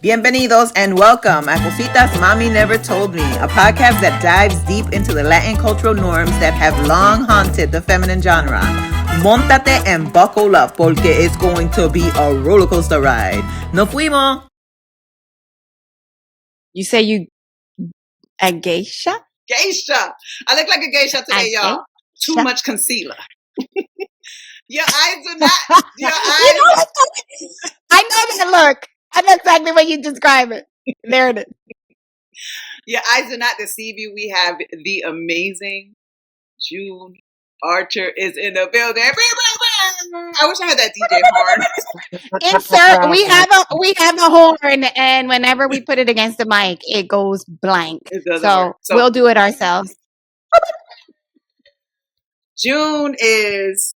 Bienvenidos and welcome a Cositas Mami Never Told Me, a podcast that dives deep into the Latin cultural norms that have long haunted the feminine genre. Montate and buckle up porque it's going to be a roller coaster ride. Nos fuimos! You say you a geisha? Geisha! I look like a geisha today, y'all. Too much concealer. Your eyes do not. Your eyes. I know that look. I know exactly what you describe it. There it is. Your eyes do not deceive you. We have the amazing June Archer is in the building. I wish I had that DJ horn. Insert. We have a horn, and whenever we put it against the mic, it goes blank. It doesn't work. So we'll do it ourselves. June is,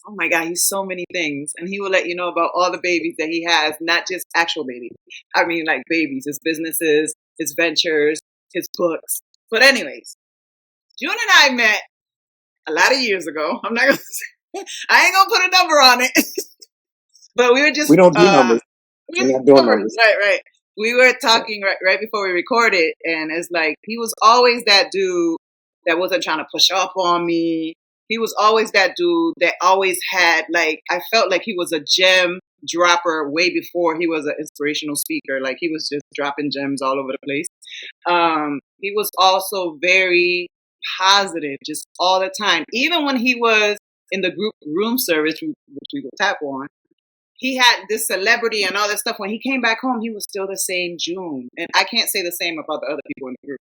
oh my God, he's so many things. And he will let you know about all the babies that he has, not just actual babies. I mean, like babies, his businesses, his ventures, his books. But anyways, June and I met a lot of years ago. I'm not going to say, I ain't going to put a number on it. But we were just. We don't do numbers. We're not doing numbers. Right. We were talking right before we recorded. And it's like, he was always that dude that wasn't trying to push up on me. He was always that dude that always had, like, I felt like he was a gem dropper way before he was an inspirational speaker. Like, he was just dropping gems all over the place. He was also very positive just all the time. Even when he was in the group room service, which we will tap on, he had this celebrity and all that stuff. When he came back home, he was still the same June. And I can't say the same about the other people in the group.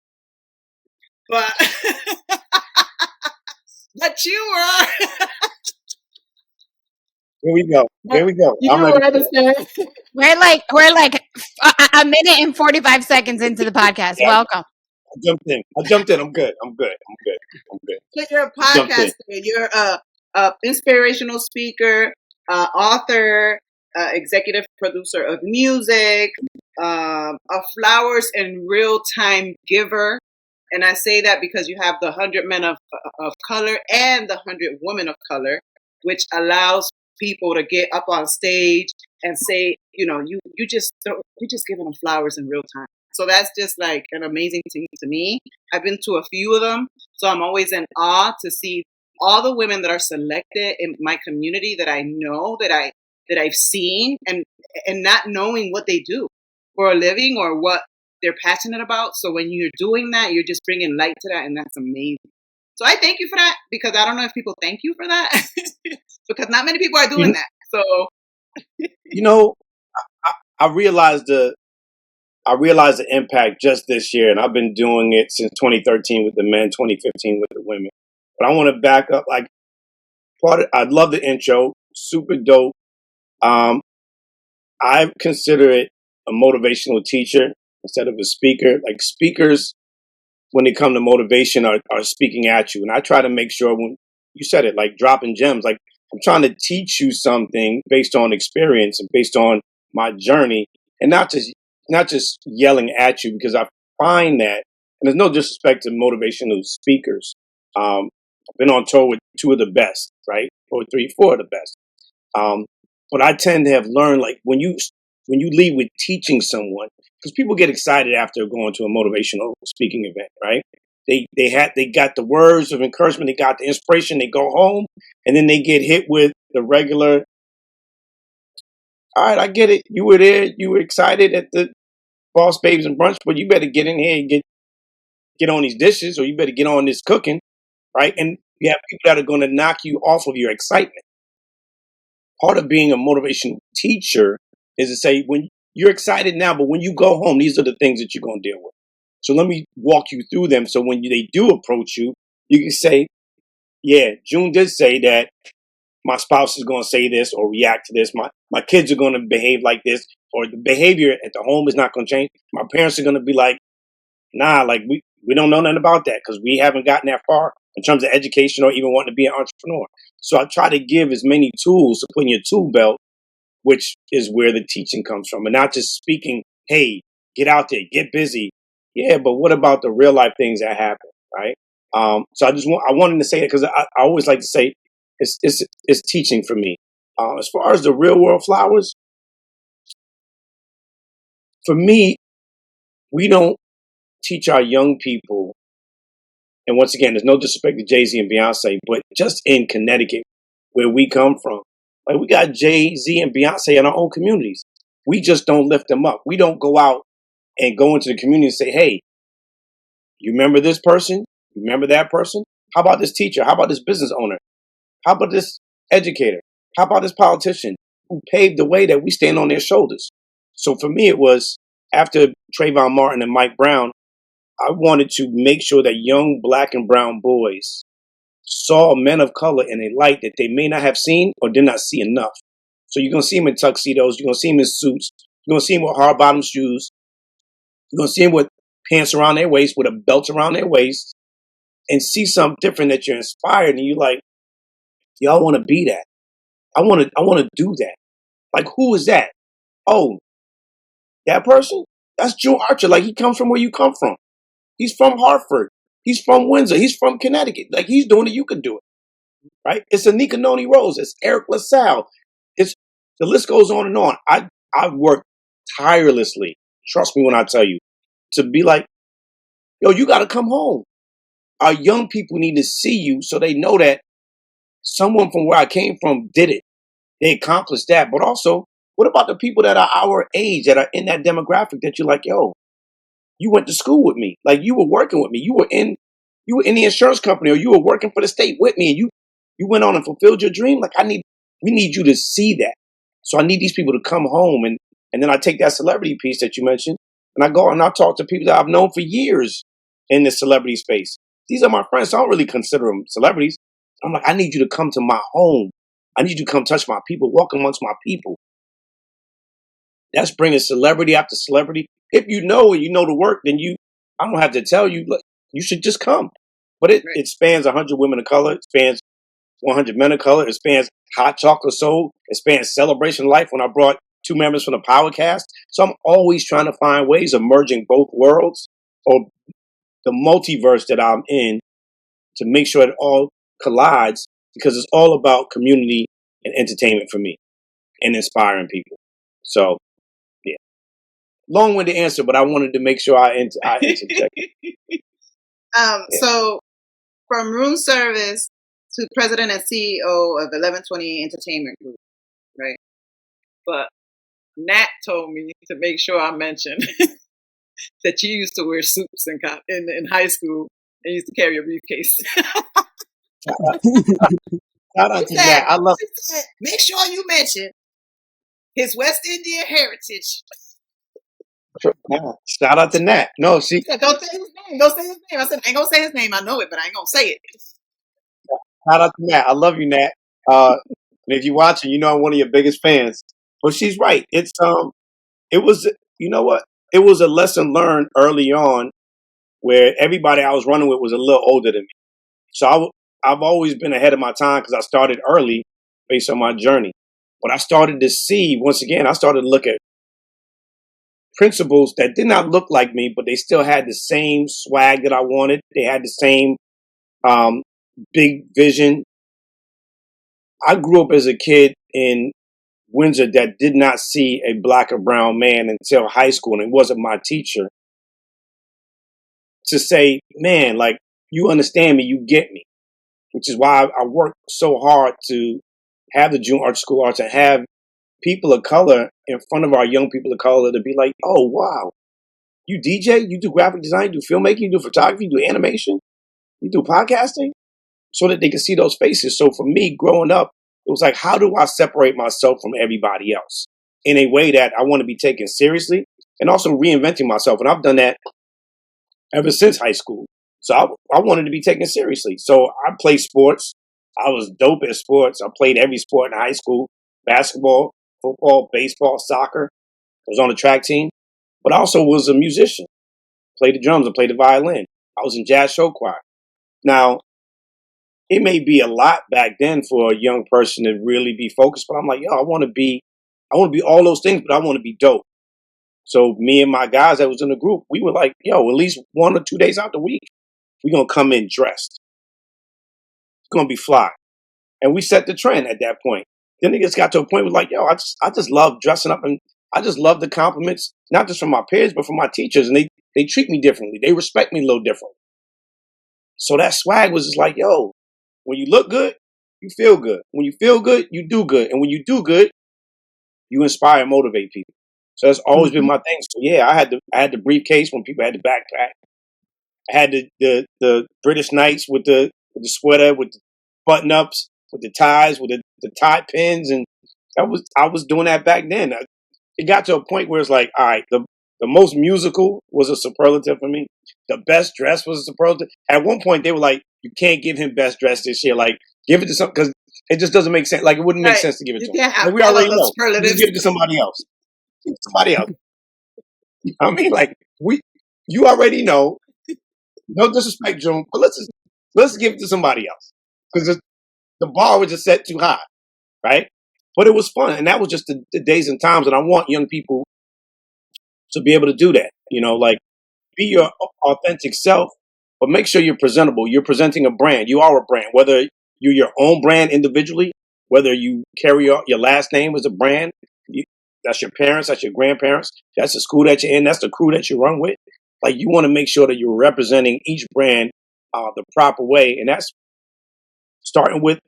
But... But you were. Here we go. We're like a minute and 45 seconds into the podcast. Yeah. Welcome. I jumped in. I'm good. So you're a podcaster. You're a inspirational speaker, author, executive producer of music, a flowers and real time giver. And I say that because you have the 100 men of color and the 100 women of color, which allows people to get up on stage and say, you know, you're just giving them flowers in real time. So that's just like an amazing thing to me. I've been to a few of them, so I'm always in awe to see all the women that are selected in my community that I know, that I've seen, and not knowing what they do for a living or what they're passionate about. So when you're doing that, you're just bringing light to that, and that's amazing. So I thank you for that, because I don't know if people thank you for that because not many people are doing that. So you know, I realized the impact just this year, and I've been doing it since 2013 with the men, 2015 with the women. But I want to back up. Like, I love the intro, super dope. I consider it a motivational teacher instead of a speaker. Like, speakers, when they come to motivation, are speaking at you. And I try to make sure, when you said it, like dropping gems, like I'm trying to teach you something based on experience and based on my journey, and not just yelling at you, because I find that, and there's no disrespect to motivational speakers. I've been on tour with two of the best, right? Or three, four of the best. But I tend to have learned, like, when you lead with teaching someone, because people get excited after going to a motivational speaking event, right? They got the words of encouragement, they got the inspiration, they go home, and then they get hit with the regular, all right, I get it. You were there, you were excited at the Boss Babes and Brunch, but you better get in here and get on these dishes, or you better get on this cooking, right? And you have people that are going to knock you off of your excitement. Part of being a motivational teacher is to say, when you're excited now, but when you go home, these are the things that you're going to deal with. So let me walk you through them. So when they do approach you, you can say, yeah, June did say that my spouse is going to say this or react to this. My kids are going to behave like this, or the behavior at the home is not going to change. My parents are going to be like, nah, like we don't know nothing about that, because we haven't gotten that far in terms of education or even wanting to be an entrepreneur. So I try to give as many tools to put in your tool belt, which is where the teaching comes from, and not just speaking, hey, get out there, get busy. Yeah, but what about the real life things that happen, right? So I wanted to say that, because I always like to say it's teaching for me. As far as the real world flowers, for me, we don't teach our young people, and once again, there's no disrespect to Jay-Z and Beyonce, but just in Connecticut, where we come from, like we got Jay-Z and Beyonce in our own communities. We just don't lift them up. We don't go out and go into the community and say, hey, you remember this person? You remember that person? How about this teacher? How about this business owner? How about this educator? How about this politician who paved the way that we stand on their shoulders? So for me, it was after Trayvon Martin and Mike Brown, I wanted to make sure that young black and brown boys saw men of color in a light that they may not have seen or did not see enough. So you're going to see them in tuxedos. You're going to see them in suits. You're going to see them with hard bottom shoes. You're going to see them with pants around their waist, with a belt around their waist, and see something different that you're inspired. And you're like, y'all want to be that. I want to do that. Like, who is that? Oh, that person? That's Joe Archer. Like, he comes from where you come from. He's from Hartford. He's from Windsor. He's from Connecticut. Like, he's doing it. You can do it. Right? It's Anika Noni Rose. It's Eric LaSalle. It's the list goes on and on. I've worked tirelessly. Trust me when I tell you, to be like, yo, you got to come home. Our young people need to see you so they know that someone from where I came from did it. They accomplished that. But also, what about the people that are our age, that are in that demographic that you're like, yo, you went to school with me. Like, you were working with me. You were in the insurance company, or you were working for the state with me, and you went on and fulfilled your dream. Like, we need you to see that. So I need these people to come home, and then I take that celebrity piece that you mentioned, and I go and I talk to people that I've known for years in the celebrity space. These are my friends, so I don't really consider them celebrities. I'm like, I need you to come to my home. I need you to come touch my people, walk amongst my people. That's bringing celebrity after celebrity. If you know and you know the work, then I don't have to tell you, look, you should just come. But it spans 100 women of color. It spans 100 men of color. It spans Hot Chocolate Soul. It spans Celebration Life when I brought 2 members from the Power Cast. So I'm always trying to find ways of merging both worlds, or the multiverse that I'm in, to make sure it all collides, because it's all about community and entertainment for me and inspiring people. So, yeah. Long-winded answer, but I wanted to make sure I interject. So, from room service to president and CEO of 1120 Entertainment Group, right? But Nat told me to make sure I mention that you used to wear suits in high school and used to carry a briefcase. Shout out to Nat. I love it. Make sure you mention his West Indian heritage. Shout out to Nat. No, she said, don't say his name. Don't say his name. I said, I ain't gonna say his name. I know it, but I ain't gonna say it. Shout out to Nat. I love you, Nat. And if you're watching, you know I'm one of your biggest fans. But she's right. It was, you know what? It was a lesson learned early on, where everybody I was running with was a little older than me. So I've always been ahead of my time because I started early based on my journey. But I started to see, once again, I started to look at principals that did not look like me, but they still had the same swag that I wanted. They had the same big vision. I grew up as a kid in Windsor that did not see a black or brown man until high school, and it wasn't my teacher to say, man, like, you understand me, you get me, which is why I worked so hard to have the Junior Art School Arts and have people of color in front of our young people of color to be like, oh, wow, you DJ, you do graphic design, you do filmmaking, you do photography, you do animation, you do podcasting, so that they can see those faces. So for me, growing up, it was like, how do I separate myself from everybody else in a way that I want to be taken seriously, and also reinventing myself? And I've done that ever since high school. So I wanted to be taken seriously. So I played sports. I was dope at sports. I played every sport in high school: basketball, football, baseball, soccer. I was on the track team, but I also was a musician. Played the drums. I played the violin. I was in jazz show choir. Now, it may be a lot back then for a young person to really be focused, but I'm like, yo, I want to be all those things, but I want to be dope. So me and my guys that was in the group, we were like, yo, at least 1 or 2 days out the week, we're going to come in dressed. It's going to be fly. And we set the trend at that point. Then it just got to a point where like, yo, I just love dressing up and I just love the compliments, not just from my peers, but from my teachers. And they treat me differently. They respect me a little differently. So that swag was just like, yo, when you look good, you feel good. When you feel good, you do good. And when you do good, you inspire and motivate people. So that's always been my thing. So yeah, I had the briefcase when people had the backpack. I had the British Knights with the sweater, with the button ups, with the ties, with the tie pins, and I was doing that back then. It got to a point where it's like, all right, the most musical was a superlative for me. The best dress was a superlative. At one point, they were like, you can't give him best dress this year. Like, give it to some, because it just doesn't make sense. Like, it wouldn't make sense to give it to him. Like, we already know. You give it to somebody else. Give it to somebody else. I mean, like, you already know. No disrespect, June, but let's give it to somebody else, because the bar was just set too high, right? But it was fun, and that was just the days and times. And I want young people to be able to do that. Like, be your authentic self, but make sure you're presentable. You're presenting a brand. You are a brand, whether you're your own brand individually, whether you carry your last name as a brand. That's your parents, that's your grandparents, that's the school that you're in, that's the crew that you run with. Like, you want to make sure that you're representing each brand the proper way, and that's starting with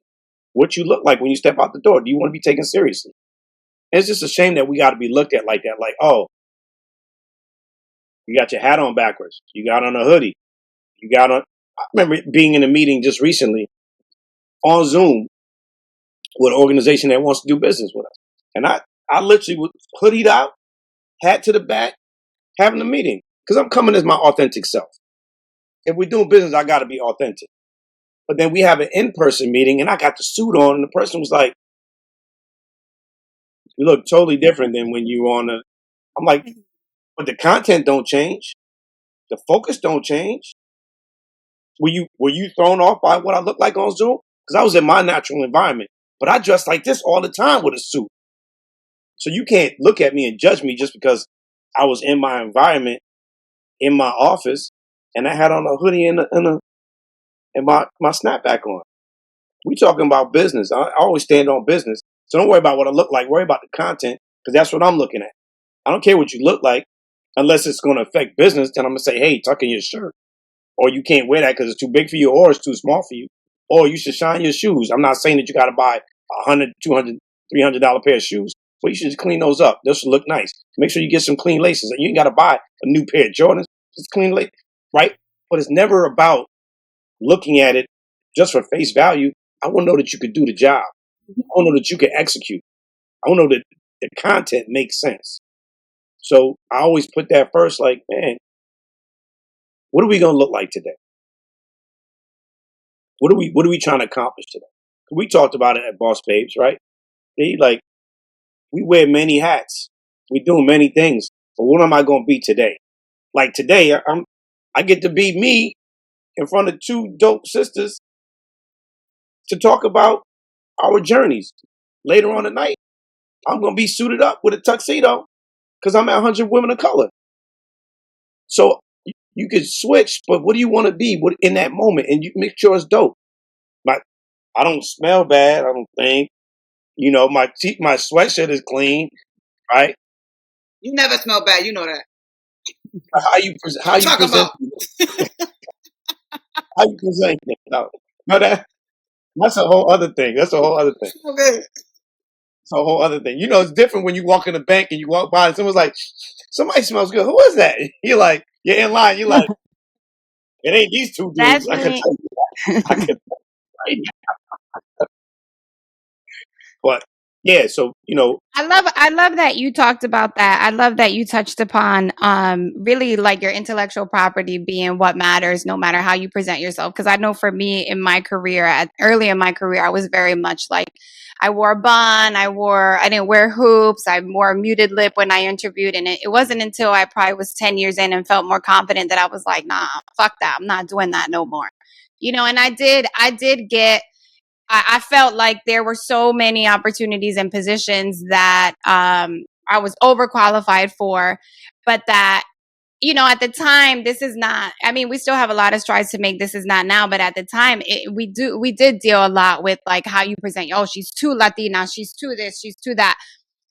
what you look like when you step out the door. Do you want to be taken seriously? And it's just a shame that we got to be looked at like that. Like, oh, you got your hat on backwards. You got on a hoodie. You got on. I remember being in a meeting just recently on Zoom with an organization that wants to do business with us, and I literally was hoodied out, hat to the back, having a meeting, because I'm coming as my authentic self. If we're doing business, I got to be authentic. But then we have an in-person meeting, and I got the suit on, and the person was like, "You look totally different than when you on the." I'm like, "But the content don't change, the focus don't change." Were you thrown off by what I look like on Zoom? Because I was in my natural environment, but I dress like this all the time with a suit. So you can't look at me and judge me just because I was in my environment, in my office, and I had on a hoodie and my snapback on. We talking about business. I always stand on business. So don't worry about what I look like. Worry about the content, because that's what I'm looking at. I don't care what you look like, unless it's going to affect business. Then I'm going to say, hey, tuck in your shirt. Or you can't wear that because it's too big for you, or it's too small for you. Or you should shine your shoes. I'm not saying that you got to buy $100, $200, $300 pair of shoes, but you should just clean those up. Those should look nice. Make sure you get some clean laces. You ain't got to buy a new pair of Jordans. Just clean lace, right? But it's never about looking at it just for face value. I want to know that you could do the job. I want to know that you can execute. I want to know that the content makes sense. So I always put that first, like, man, what are we going to look like today? What are we trying to accomplish today? We talked about it at Boss Babes, right? We wear many hats. We do many things. But what am I going to be today? Like today, I get to be me in front of two dope sisters to talk about our journeys. Later on tonight, I'm going to be suited up with a tuxedo because I'm at 100 Women of Color. So you could switch, but what do you want to be in that moment? And you make sure it's dope. I don't smell bad, I don't think. My sweatshirt is clean, right? You never smell bad, you know that. How you present? How you present? No, that's a whole other thing. That's a whole other thing. Okay. It's a whole other thing. It's different when you walk in the bank and you walk by and someone's like, somebody smells good. Who is that? You're like, you're in line. You're like, it ain't these two dudes. That's I can me. tell you that. I can right now. But yeah, so I love that you talked about that. I love that you touched upon really like your intellectual property being what matters no matter how you present yourself. Because I know for me in my career, early in my career, I was very much like I wore a bun, I didn't wear hoops, I wore a muted lip when I interviewed. And it wasn't until I probably was 10 years in and felt more confident that I was like, nah, fuck that. I'm not doing that no more. And I did get I felt like there were so many opportunities and positions that I was overqualified for, but that, at the time, this is not, I mean, we still have a lot of strides to make. This is not now, but at the time, we did deal a lot with like how you present, oh, she's too Latina, she's too this, she's too that.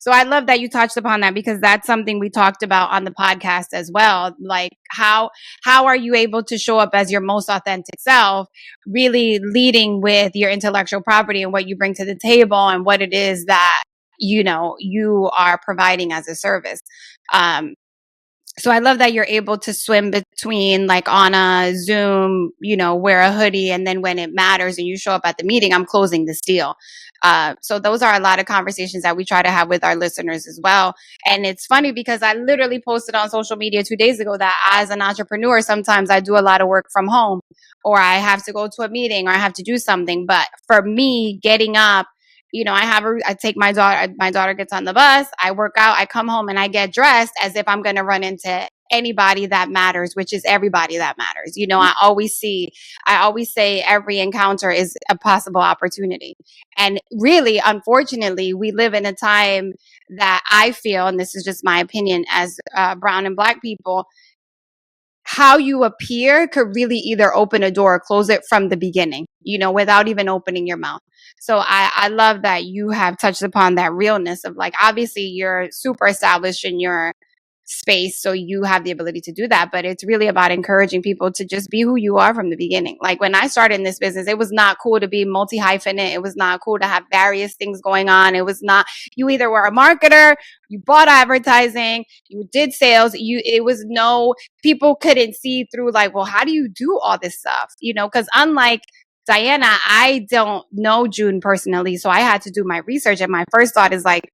So I love that you touched upon that, because that's something we talked about on the podcast as well. Like how are you able to show up as your most authentic self, really leading with your intellectual property and what you bring to the table and what it is that, you know, you are providing as a service. So I love that you're able to swim between, like, on a Zoom, you know, wear a hoodie, and then when it matters and you show up at the meeting, I'm closing this deal. So those are a lot of conversations that we try to have with our listeners as well. And it's funny because I literally posted on social media 2 days ago that as an entrepreneur, sometimes I do a lot of work from home, or I have to go to a meeting, or I have to do something. But for me, getting up, you know, I take my daughter gets on the bus, I work out, I come home, and I get dressed as if I'm going to run into anybody that matters, which is everybody that matters. You know, I always say every encounter is a possible opportunity. And really, unfortunately, we live in a time that I feel, and this is just my opinion as brown and black people, how you appear could really either open a door or close it from the beginning, you know, without even opening your mouth. So I love that you have touched upon that realness of, like, obviously you're super established in your space, so you have the ability to do that, but it's really about encouraging people to just be who you are from the beginning. Like, when I started in this business, it was not cool to be multi-hyphenate. It was not cool to have various things going on. It was not, you either were a marketer, you bought advertising, you did sales, it was no, people couldn't see through, like, well, how do you do all this stuff? You know, because unlike Diana, I don't know June personally, so I had to do my research, and my first thought is like,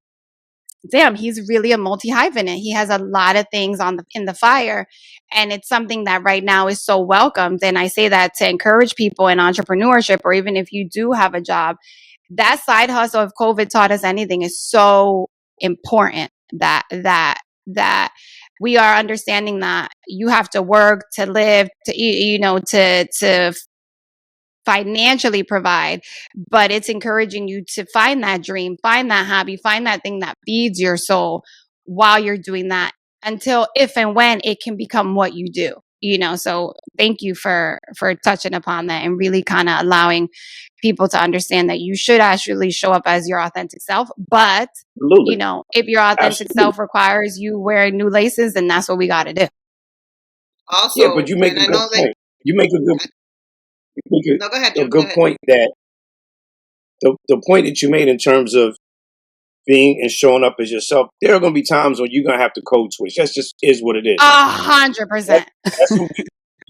damn, he's really a multi-hyphenate. He has a lot of things in the fire. And it's something that right now is so welcomed. And I say that to encourage people in entrepreneurship, or even if you do have a job, that side hustle, if COVID taught us anything, is so important, that we are understanding that you have to work to live, to eat, you know, to financially provide, but it's encouraging you to find that dream, find that hobby, find that thing that feeds your soul while you're doing that, until if and when it can become what you do, you know. So thank you for touching upon that and really kind of allowing people to understand that you should actually show up as your authentic self. But, Absolutely. you know, if your authentic Absolutely. self requires you wearing new laces, then that's what we got to do. Also, Yeah, but you make a good point. You make a good no, go ahead, a Jim, good point, that the point that you made in terms of being and showing up as yourself, there are going to be times when you're going to have to code switch. That's just is what it is. 100%.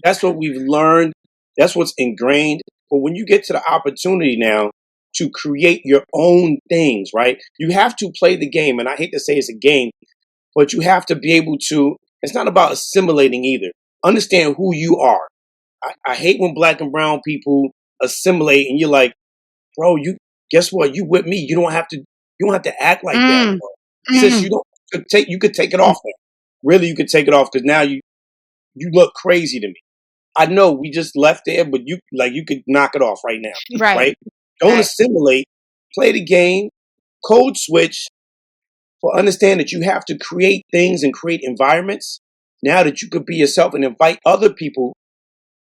That's what we've learned. That's what's ingrained. But when you get to the opportunity now to create your own things, right? You have to play the game. And I hate to say it's a game, but you have to be able to, it's not about assimilating either. Understand who you are. I hate when black and brown people assimilate and you're like, bro, you guess what? You with me. You don't have to act like that, bro. Since you could take it off now. Really, you could take it off, because now you look crazy to me. I know we just left there, but you could knock it off right now. Right? Don't assimilate, play the game, code switch, but understand that you have to create things and create environments now that you could be yourself and invite other people.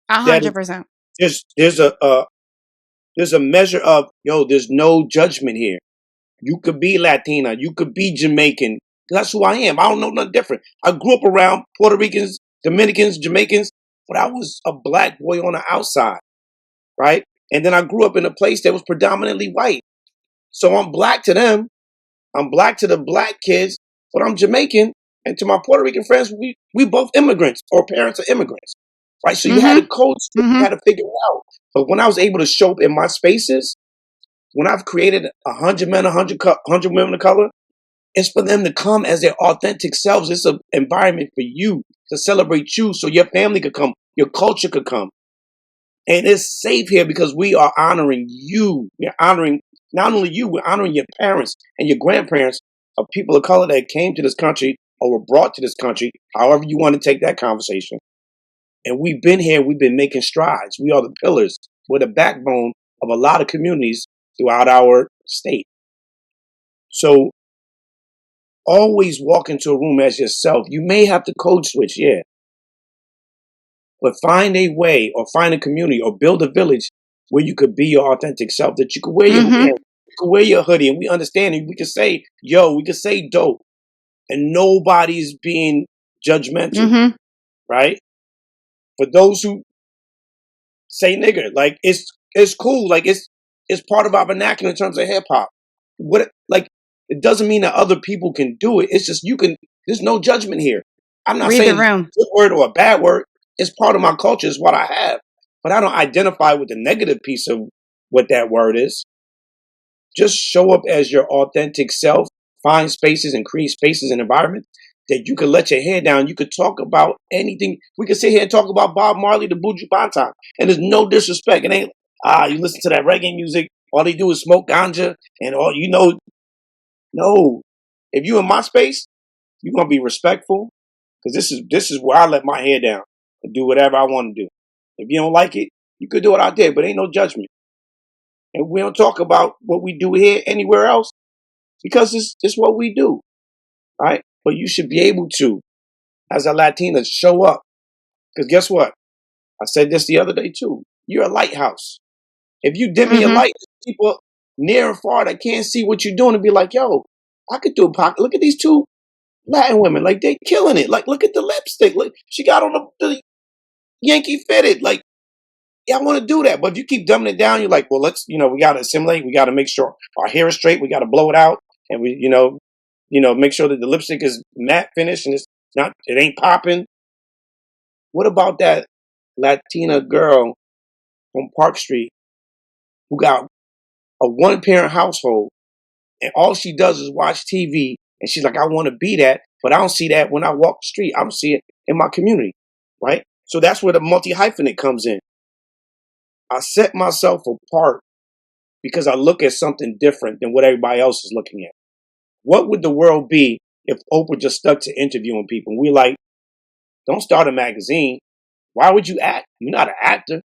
100%. There's a measure of, there's no judgment here. You could be Latina, you could be Jamaican. That's who I am. I don't know nothing different. I grew up around Puerto Ricans, Dominicans, Jamaicans, but I was a black boy on the outside, right? And then I grew up in a place that was predominantly white. So I'm black to them. I'm black to the black kids, but I'm Jamaican. And to my Puerto Rican friends, we both immigrants, or parents are immigrants, right? So you had to code, you had to figure it out. But when I was able to show up in my spaces, when I've created 100 men, 100 women of color, it's for them to come as their authentic selves. It's an environment for you to celebrate you, so your family could come, your culture could come. And it's safe here because we are honoring you. We're honoring not only you, we're honoring your parents and your grandparents of people of color that came to this country or were brought to this country, however you want to take that conversation. And we've been here, we've been making strides. We are the pillars. We're the backbone of a lot of communities throughout our state. So always walk into a room as yourself. You may have to code switch, yeah. But find a way, or find a community, or build a village where you could be your authentic self, that you could wear your hair. could wear your hoodie and we understand it. We could say, yo, we could say dope. And nobody's being judgmental, Mm-hmm. right? For those who say nigger, like it's cool. Like it's part of our vernacular in terms of hip hop. What like it doesn't mean that other people can do it. It's just you can. There's no judgment here. I'm not Read saying the room. a good word or a bad word. It's part of my culture. It's what I have. But I don't identify with the negative piece of what that word is. Just show up as your authentic self. Find spaces and create spaces and environments that you can let your hair down. You could talk about anything. We could sit here and talk about Bob Marley, the Buju Banton. And there's no disrespect. It ain't, you listen to that reggae music, all they do is smoke ganja and all, no. If you in my space, you're going to be respectful because this is where I let my hair down and do whatever I want to do. If you don't like it, you could do it out there, but ain't no judgment. And we don't talk about what we do here anywhere else because it's what we do, right? But you should be able to, as a Latina, show up. Because guess what? I said this the other day too. You're a lighthouse. If you dim your Mm-hmm. light, people near and far that can't see what you're doing and be like, yo, I could do a pocket. Look at these two Latin women. Like, they killing it. Like, look at the lipstick. Look, she got on the Yankee fitted. Like, yeah, I want to do that. But if you keep dumbing it down, you're like, well, we got to assimilate. We got to make sure our hair is straight. We got to blow it out. And make sure that the lipstick is matte finish and it ain't popping. What about that Latina girl on Park Street who got a one-parent household and all she does is watch TV and she's like, I want to be that, but I don't see that when I walk the street. I don't see it in my community, right? So that's where the multi-hyphenate comes in. I set myself apart because I look at something different than what everybody else is looking at. What would the world be if Oprah just stuck to interviewing people? And we're like, don't start a magazine. Why would you act? You're not an actor.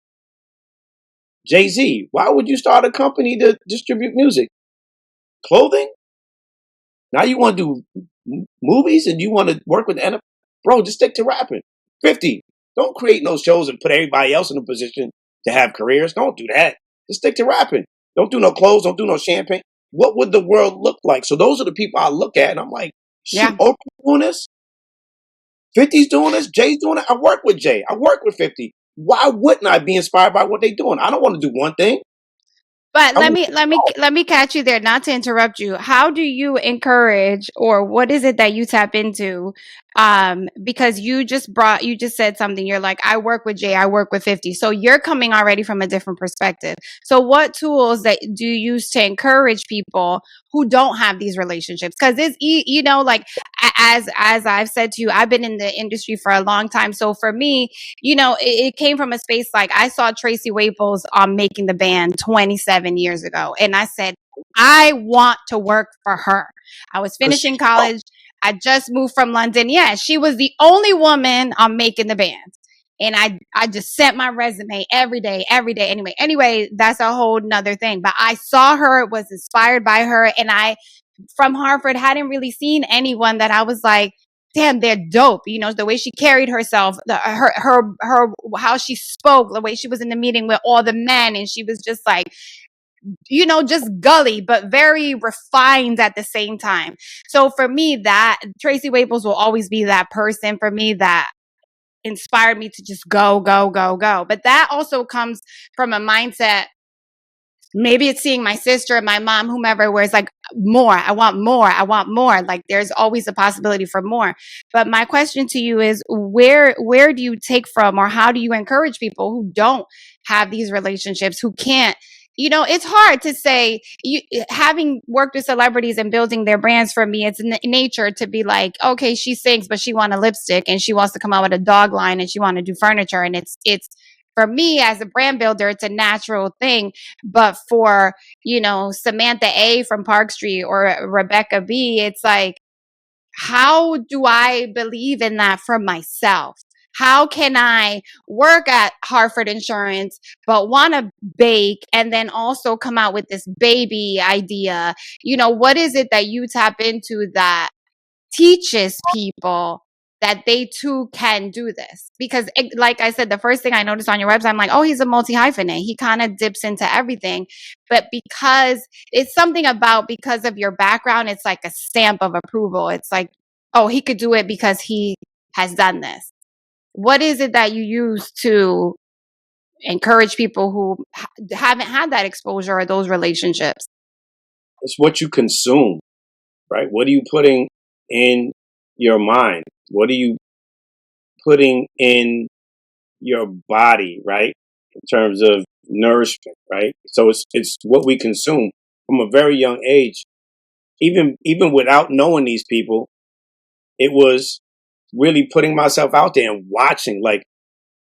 Jay-Z, why would you start a company to distribute music? Clothing? Now you want to do movies and you want to work with the NFL? Bro, just stick to rapping. 50, don't create no shows and put everybody else in a position to have careers. Don't do that. Just stick to rapping. Don't do no clothes. Don't do no champagne. What would the world look like? So those are the people I look at and I'm like, shoot, Yeah. Oprah doing this? 50's doing this? Jay's doing it? I work with Jay. I work with 50. Why wouldn't I be inspired by what they're doing? I don't want to do one thing. But let me catch you there, not to interrupt you. How do you encourage, or what is it that you tap into? Because you just said something. You're like, I work with Jay, I work with 50. So you're coming already from a different perspective. So what tools that do you use to encourage people who don't have these relationships? Because it's like as I've said to you, I've been in the industry for a long time. So for me, it came from a space like I saw Tracy Waples making the band 27 years ago. And I said, I want to work for her. I was finishing college. I just moved from London. Yeah, she was the only woman on making the band. And I just sent my resume every day. Anyway, that's a whole nother thing. But I saw her, was inspired by her. And I, from Harvard, hadn't really seen anyone that I was like, damn, they're dope. The way she carried herself, her how she spoke, the way she was in the meeting with all the men. And she was just like, just gully, but very refined at the same time. So for me, that Tracy Waples will always be that person for me that inspired me to just go. But that also comes from a mindset. Maybe it's seeing my sister, my mom, whomever, where it's like, more, I want more. Like there's always a possibility for more. But my question to you is, where do you take from, or how do you encourage people who don't have these relationships, who can't, it's hard to say, having worked with celebrities and building their brands, for me, it's nature to be like, okay, she sings, but she wants a lipstick and she wants to come out with a dog line and she wants to do furniture. And it's, for me as a brand builder, it's a natural thing. But for, Samantha A from Park Street or Rebecca B, it's like, how do I believe in that for myself? How can I work at Hartford Insurance, but want to bake and then also come out with this baby idea? What is it that you tap into that teaches people that they too can do this. Because like I said, the first thing I noticed on your website, I'm like, oh, he's a multi-hyphenate. He kind of dips into everything. But because it's something about, because of your background, it's like a stamp of approval. It's like, oh, he could do it because he has done this. What is it that you use to encourage people who haven't had that exposure or those relationships? It's what you consume, right? What are you putting in your mind? What are you putting in your body, right? In terms of nourishment, right? So it's what we consume from a very young age. Even without knowing these people, it was really putting myself out there and watching. Like,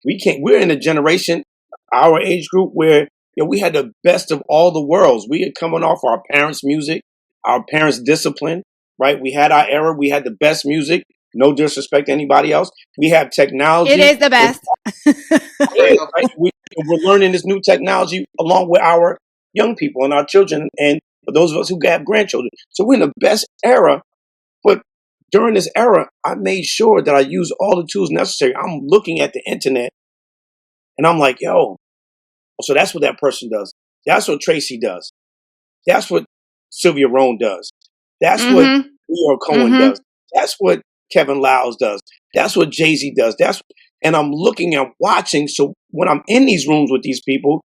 we're in a generation, our age group, where we had the best of all the worlds. We had coming off our parents' music, our parents' discipline, right? We had our era. We had the best music. No disrespect to anybody else. We have technology. It is the best. Right? We're learning this new technology along with our young people and our children, and for those of us who have grandchildren. So we're in the best era. But during this era, I made sure that I use all the tools necessary. I'm looking at the internet and I'm like, yo, so that's what that person does. That's what Tracy does. That's what Sylvia Rhone does. That's what Leora Cohen does. That's what Kevin Liles does. That's what Jay-Z does. And I'm looking and watching. So when I'm in these rooms with these people,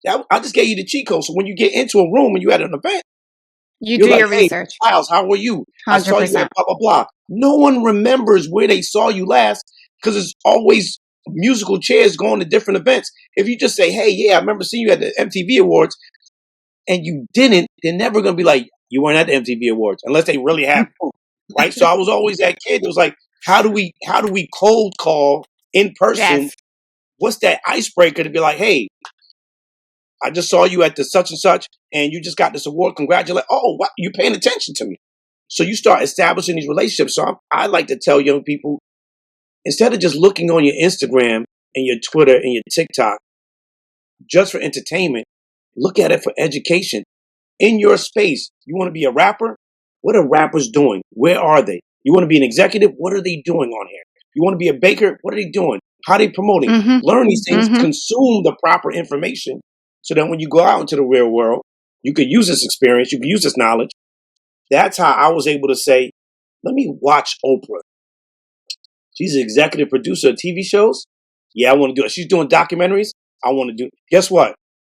I just gave you the cheat code. So when you get into a room and you at an event, you you're do like, your hey, research. Liles, how are you? 100%. I saw you at blah, blah, blah. No one remembers where they saw you last because it's always musical chairs going to different events. If you just say, hey, yeah, I remember seeing you at the MTV Awards, and you didn't, they're never going to be like, you weren't at the MTV Awards, unless they really have proof, right? So I was always that kid that was like, how do we cold call in person? Yes. What's that icebreaker to be like, hey, I just saw you at the such and such, and you just got this award. Congratulate! Oh, what? You paying attention to me? So you start establishing these relationships. So I like to tell young people, instead of just looking on your Instagram and your Twitter and your TikTok just for entertainment, look at it for education. In your space, you want to be a rapper? What are rappers doing? Where are they? You want to be an executive? What are they doing on here? You want to be a baker? What are they doing? How are they promoting? Learn these things, consume the proper information, so that when you go out into the real world, you could use this experience, you could use this knowledge. That's how I was able to say, let me watch Oprah. She's an executive producer of TV shows. Yeah, I want to do it. She's doing documentaries. I want to do it. Guess what?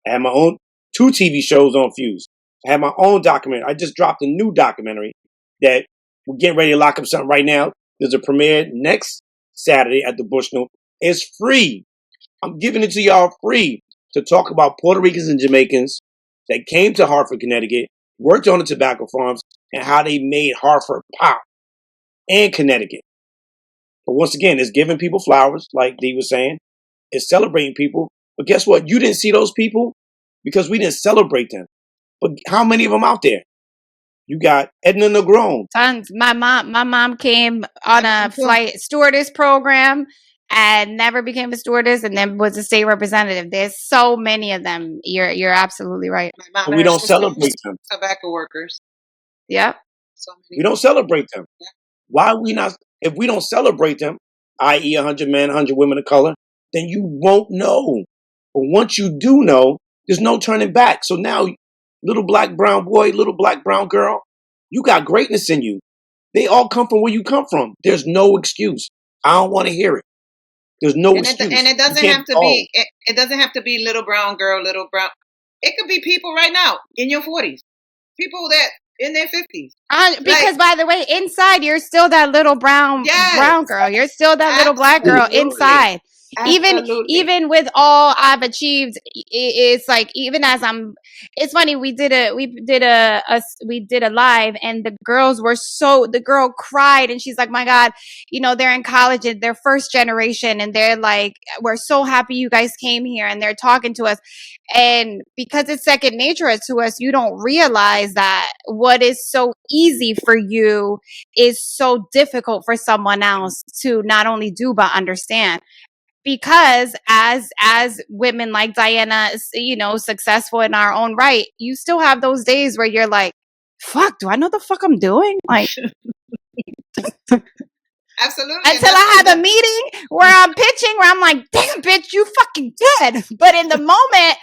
I have my own 2 TV shows on Fuse. I have my own documentary. I just dropped a new documentary that we're getting ready to lock up something right now. There's a premiere next Saturday at the Bushnell. It's free. I'm giving it to y'all free to talk about Puerto Ricans and Jamaicans that came to Hartford, Connecticut, worked on the tobacco farms, and how they made Hartford pop, and Connecticut. But once again, it's giving people flowers, like Dee was saying. It's celebrating people. But guess what? You didn't see those people because we didn't celebrate them. But how many of them out there? You got Edna Negron. Tons. My mom came on a flight stewardess program and never became a stewardess, and then was a state representative. There's so many of them. You're absolutely right. But we don't celebrate them. Tobacco workers. Yep. So many. We don't celebrate them. Yeah. Why are we not? If we don't celebrate them, i.e. 100 men, 100 women of color, then you won't know. But once you do know, there's no turning back. So now, little black brown boy, little black brown girl, you got greatness in you. They all come from where you come from. There's no excuse. I don't want to hear it. There's no excuse. And it doesn't have to be. It doesn't have to be little brown girl, little brown. It could be people right now in your 40s, people that in their 50s. Because by the way, inside you're still that little brown girl. You're still that little black girl inside. Absolutely. Even with all I've achieved, it's like, even as it's funny, we did a live, and the girl cried, and she's like, my God, they're in college and they're first generation, and they're like, we're so happy you guys came here, and they're talking to us. And because it's second nature to us, you don't realize that what is so easy for you is so difficult for someone else to not only do, but understand. Because as women like Diana, successful in our own right, you still have those days where you're like, fuck, do I know the fuck I'm doing? Like, Absolutely. Until I have a meeting where I'm pitching, where I'm like, damn, bitch, you fucking good. But in the moment,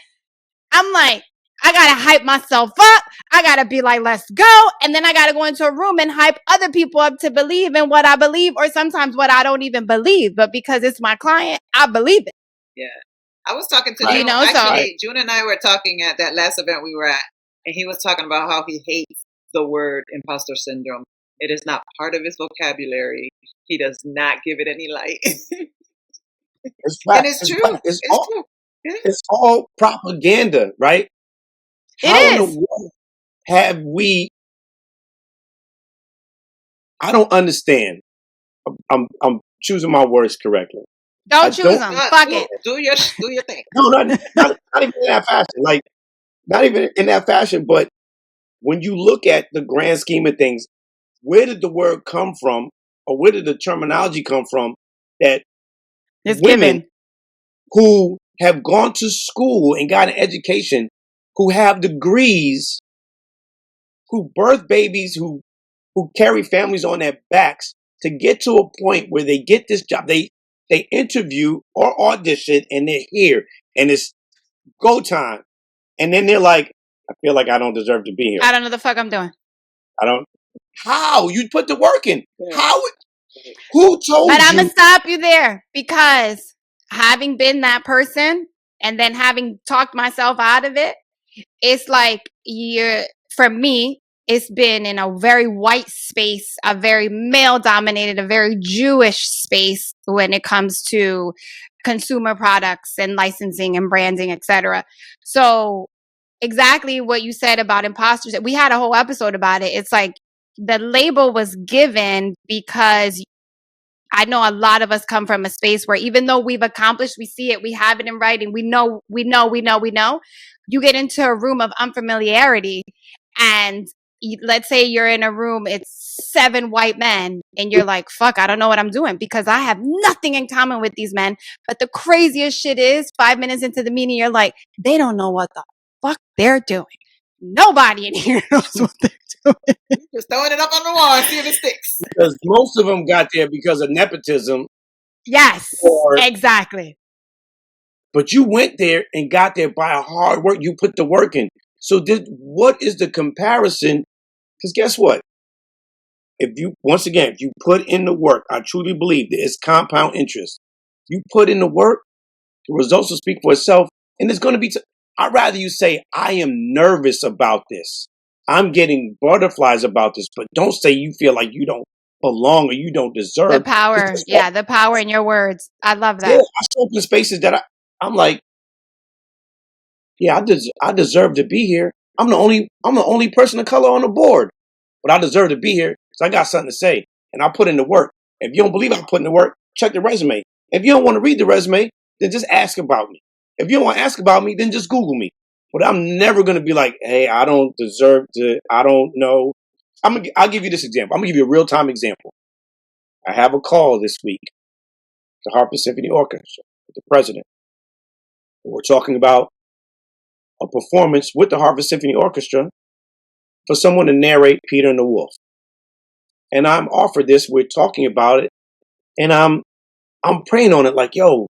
I'm like, I gotta hype myself up. I gotta be like, let's go. And then I gotta go into a room and hype other people up to believe in what I believe, or sometimes what I don't even believe. But because it's my client, I believe it. Yeah. I was talking to Right. June. Actually, June and I were talking at that last event we were at, and he was talking about how he hates the word imposter syndrome. It is not part of his vocabulary. He does not give it any light. And it's true. It's true. It's all propaganda, right? How in the world have we? I don't understand. I'm choosing my words correctly. Don't choose them. Fuck it. Do your thing. No, not even in that fashion. Like, not even in that fashion. But when you look at the grand scheme of things, where did the word come from, or where did the terminology come from that it's women given. Who have gone to school and got an education, who have degrees, who birth babies, who carry families on their backs to get to a point where they get this job, they interview or audition and they're here and it's go time, and then they're like, I feel like I don't deserve to be here. I don't know the fuck I'm doing. I don't. How you put the work in? How? Who told you? But I'm gonna stop you there, because having been that person and then having talked myself out of it, it's like for me, it's been in a very white space, a very male dominated, a very Jewish space when it comes to consumer products and licensing and branding, etc. So exactly what you said about imposters, we had a whole episode about it. It's like the label was given because I know a lot of us come from a space where even though we've accomplished, we see it, we have it in writing, we know, you get into a room of unfamiliarity, and let's say you're in a room, it's 7 white men, and you're like, fuck, I don't know what I'm doing because I have nothing in common with these men. But the craziest shit is 5 minutes into the meeting, you're like, they don't know what the fuck they're doing. Nobody in here knows what they're doing. Just throwing it up on the wall and see if it sticks. Because most of them got there because of nepotism. Yes, exactly. But you went there and got there by a hard work. You put the work in. So what is the comparison? Because guess what? If you put in the work, I truly believe that it's compound interest. You put in the work, the results will speak for itself. And it's going to be, I'd rather you say, I am nervous about this. I'm getting butterflies about this, but don't say you feel like you don't belong or you don't deserve. The power. Yeah, the power in your words. I love that. Yeah, I show up in spaces that I'm like, yeah, I deserve to be here. I'm the only person of color on the board, but I deserve to be here because I got something to say and I put in the work. If you don't believe I put in the work, check the resume. If you don't want to read the resume, then just ask about me. If you don't want to ask about me, then just Google me. But I'm never going to be like, hey, I don't deserve to, I don't know. I'll give you this example. I'm going to give you a real-time example. I have a call this week, the Harper Symphony Orchestra, with the president. We're talking about a performance with the Harvard Symphony Orchestra for someone to narrate Peter and the Wolf. And I'm offered this, we're talking about it, and I'm praying on it like, yo,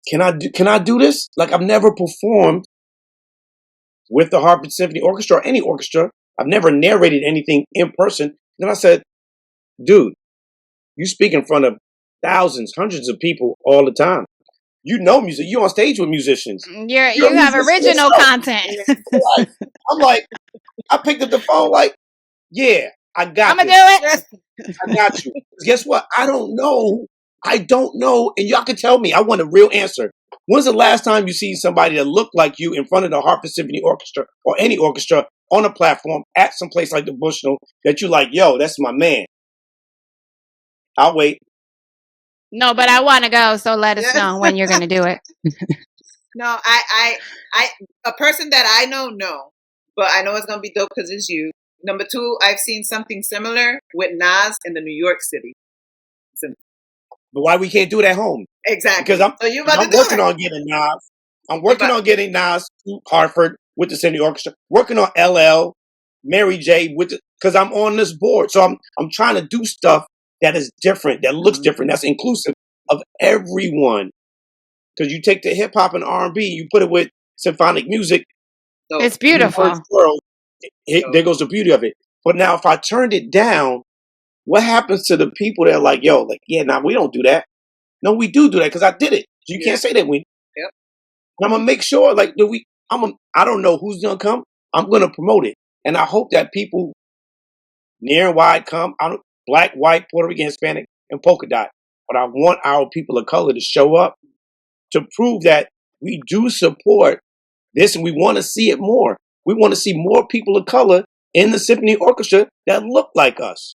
can I do this? Like, I've never performed with the Harvard Symphony Orchestra or any orchestra. I've never narrated anything in person. Then I said, dude, you speak in front of thousands, hundreds of people all the time. You know music. You on stage with musicians. You have original content. I'm like, I picked up the phone like, yeah, I got I'm going to do it. I got you. Guess what? I don't know. And y'all can tell me. I want a real answer. When's the last time you see somebody that looked like you in front of the Harper Symphony Orchestra or any orchestra on a platform at some place like the Bushnell that you like, yo, that's my man? I'll wait. No, but I want to go, so let us know when you're going to do it. No, I a person that I know, no. But I know it's going to be dope because it's you. Number 2, I've seen something similar with Nas in the New York City. But why we can't do it at home? Exactly. Because I'm working on getting Nas. I'm working on getting Nas to Hartford with the Symphony Orchestra. Working on LL, Mary J with the. because I'm on this board. So I'm trying to do stuff that is different, that looks different, that's inclusive of everyone. Because you take the hip hop and R&B, you put it with symphonic music, It's new first beautiful. world, there goes the beauty of it. But now if I turned it down, what happens to the people that are like, yo, like, yeah, nah, we don't do that. No, we do that because I did it. So you can't say that we. Yep. I'm gonna make sure, like, I don't know who's gonna come. I'm gonna promote it, and I hope that people near and wide come. Black, white, Puerto Rican, Hispanic, and polka dot. But I want our people of color to show up to prove that we do support this, and we want to see it more. We want to see more people of color in the symphony orchestra that look like us.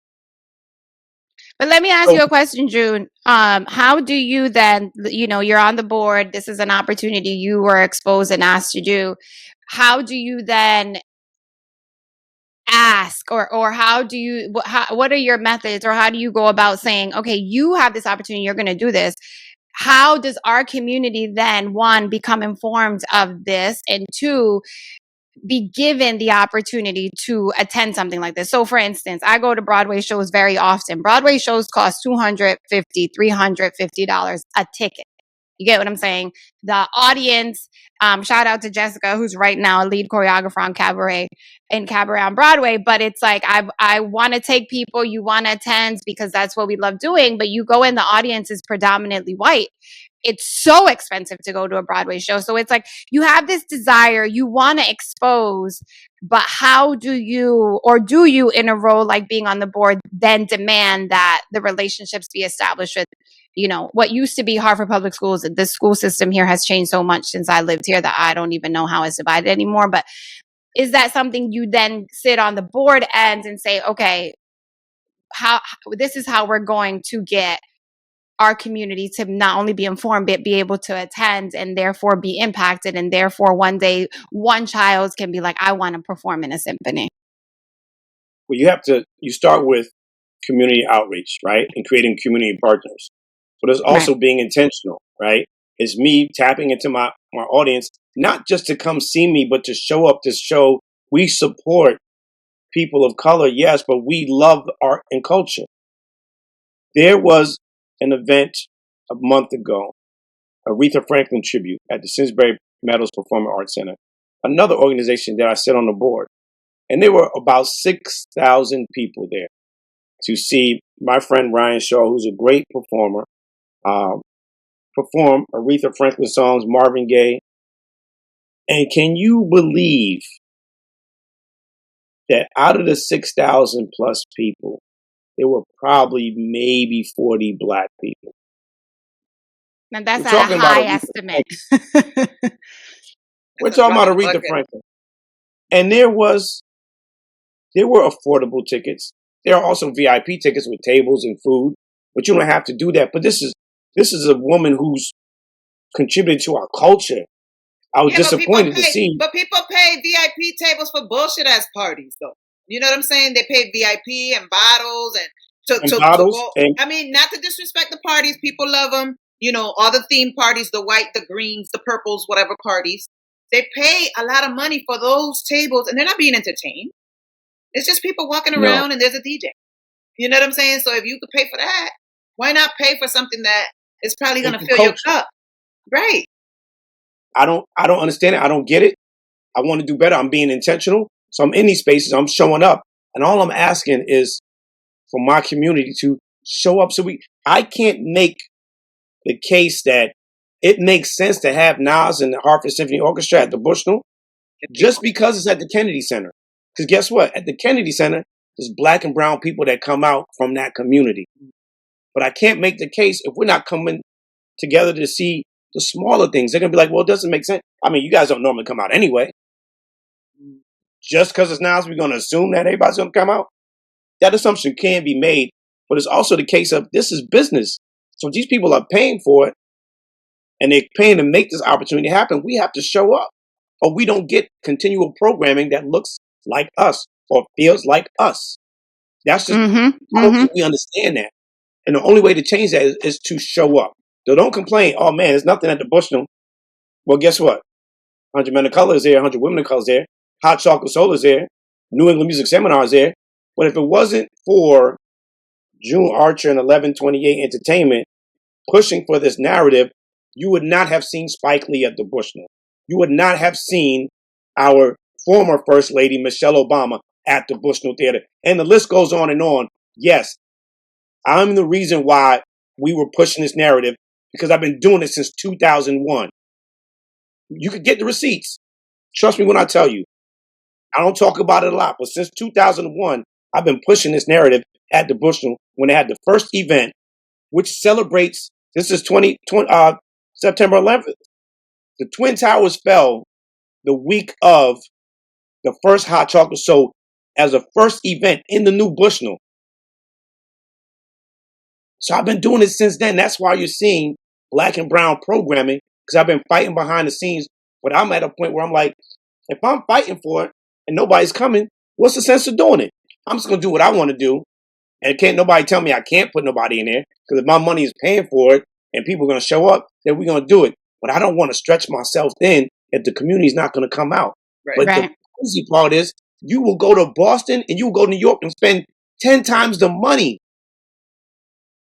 But let me ask you a question, June. How do you then, you're on the board. This is an opportunity you were exposed and asked to do. How do you then ask, or how do you, what are your methods, or how do you go about saying, okay, you have this opportunity, you're going to do this? How does our community then, one, become informed of this, and two, be given the opportunity to attend something like this? So for instance, I go to Broadway shows very often. Broadway shows cost $250, $350 a ticket. You get what I'm saying? The audience, shout out to Jessica, who's right now a lead choreographer on Cabaret on Broadway. But it's like, I want to take people, you want to attend because that's what we love doing. But you go in, the audience is predominantly white. It's so expensive to go to a Broadway show. So it's like, you have this desire, you want to expose, but how do you, or do you, in a role like being on the board, then demand that the relationships be established with, what used to be Hartford Public Schools? The school system here has changed so much since I lived here that I don't even know how it's divided anymore. But is that something you then sit on the board end and say, okay, this is how we're going to get our community to not only be informed, but be able to attend and therefore be impacted. And therefore one day one child can be like, I want to perform in a symphony. Well, you start with community outreach, right? And creating community partners. But it's also being intentional, right? It's me tapping into my audience, not just to come see me, but to show up to show we support people of color, yes, but we love art and culture. There was an event a month ago, Aretha Franklin tribute at the Simsbury Meadows Performing Arts Center, another organization that I sit on the board. And there were about 6,000 people there to see my friend Ryan Shaw, who's a great performer, perform Aretha Franklin songs, Marvin Gaye. And can you believe that out of the 6,000 plus people, there were probably maybe 40 Black people? And that's a high estimate. We're talking about Aretha Franklin. And there were affordable tickets. There are also VIP tickets with tables and food, but you don't have to do that. But this is a woman who's contributed to our culture. I was disappointed to see. But people pay VIP tables for bullshit ass parties, though. You know what I'm saying? They pay VIP and bottles to go. I mean, not to disrespect the parties. People love them. All the theme parties, the white, the greens, the purples, whatever parties. They pay a lot of money for those tables, and they're not being entertained. It's just people walking around and there's a DJ. You know what I'm saying? So if you could pay for that, why not pay for something that is probably going to fill your cup? Right. I don't understand it. I don't get it. I want to do better. I'm being intentional. So I'm in these spaces. I'm showing up. And all I'm asking is for my community to show up. I can't make the case that it makes sense to have Nas and the Hartford Symphony Orchestra at the Bushnell just because it's at the Kennedy Center. Because guess what? At the Kennedy Center, there's Black and brown people that come out from that community. But I can't make the case if we're not coming together to see the smaller things. They're going to be like, well, it doesn't make sense. I mean, you guys don't normally come out anyway. Just because it's Nas, we're going to assume that everybody's going to come out? That assumption can be made. But it's also the case of this is business. So these people are paying for it, and they're paying to make this opportunity happen. We have to show up, or we don't get continual programming that looks like us or feels like us. That's just, I don't think we understand that. And the only way to change that is to show up. So don't complain, oh man, there's nothing at the Bushnell. Well, guess what? 100 Men of Color is there, 100 Women of Color is there, Hot Chocolate Soul is there, New England Music Seminar is there. But if it wasn't for June Archer and 1128 Entertainment pushing for this narrative, you would not have seen Spike Lee at the Bushnell. You would not have seen our former First Lady, Michelle Obama, at the Bushnell Theater. And the list goes on and on. Yes, I'm the reason why we were pushing this narrative, because I've been doing it since 2001. You could get the receipts. Trust me when I tell you. I don't talk about it a lot, but since 2001, I've been pushing this narrative at the Bushnell when they had the first event, which celebrates, this is September 11th. The Twin Towers fell the week of the first Hot Chocolate Soul as a first event in the new Bushnell. So I've been doing it since then. That's why you're seeing black and brown programming, because I've been fighting behind the scenes. But I'm at a point where I'm like, if I'm fighting for it and nobody's coming, what's the sense of doing it? I'm just going to do what I want to do. And can't nobody tell me I can't put nobody in there, because if my money is paying for it and people are going to show up, then we're going to do it. But I don't want to stretch myself thin if the community's not going to come out. Right. But the crazy part is, you will go to Boston and you will go to New York and spend 10 times the money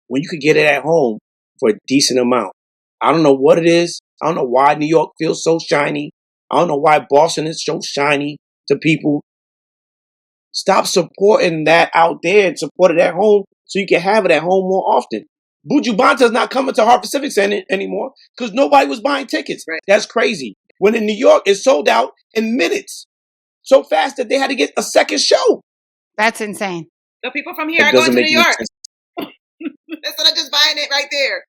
when you could get it at home for a decent amount. I don't know what it is. I don't know why New York feels so shiny. I don't know why Boston is so shiny to people. Stop supporting that out there and support it at home so you can have it at home more often. Buju Banta's not coming to Hartford Civic Center anymore because nobody was buying tickets. Right. That's crazy. When in New York, it sold out in minutes. So fast that they had to get a second show. That's insane. The people from here are going to New York. Instead of just buying it right there.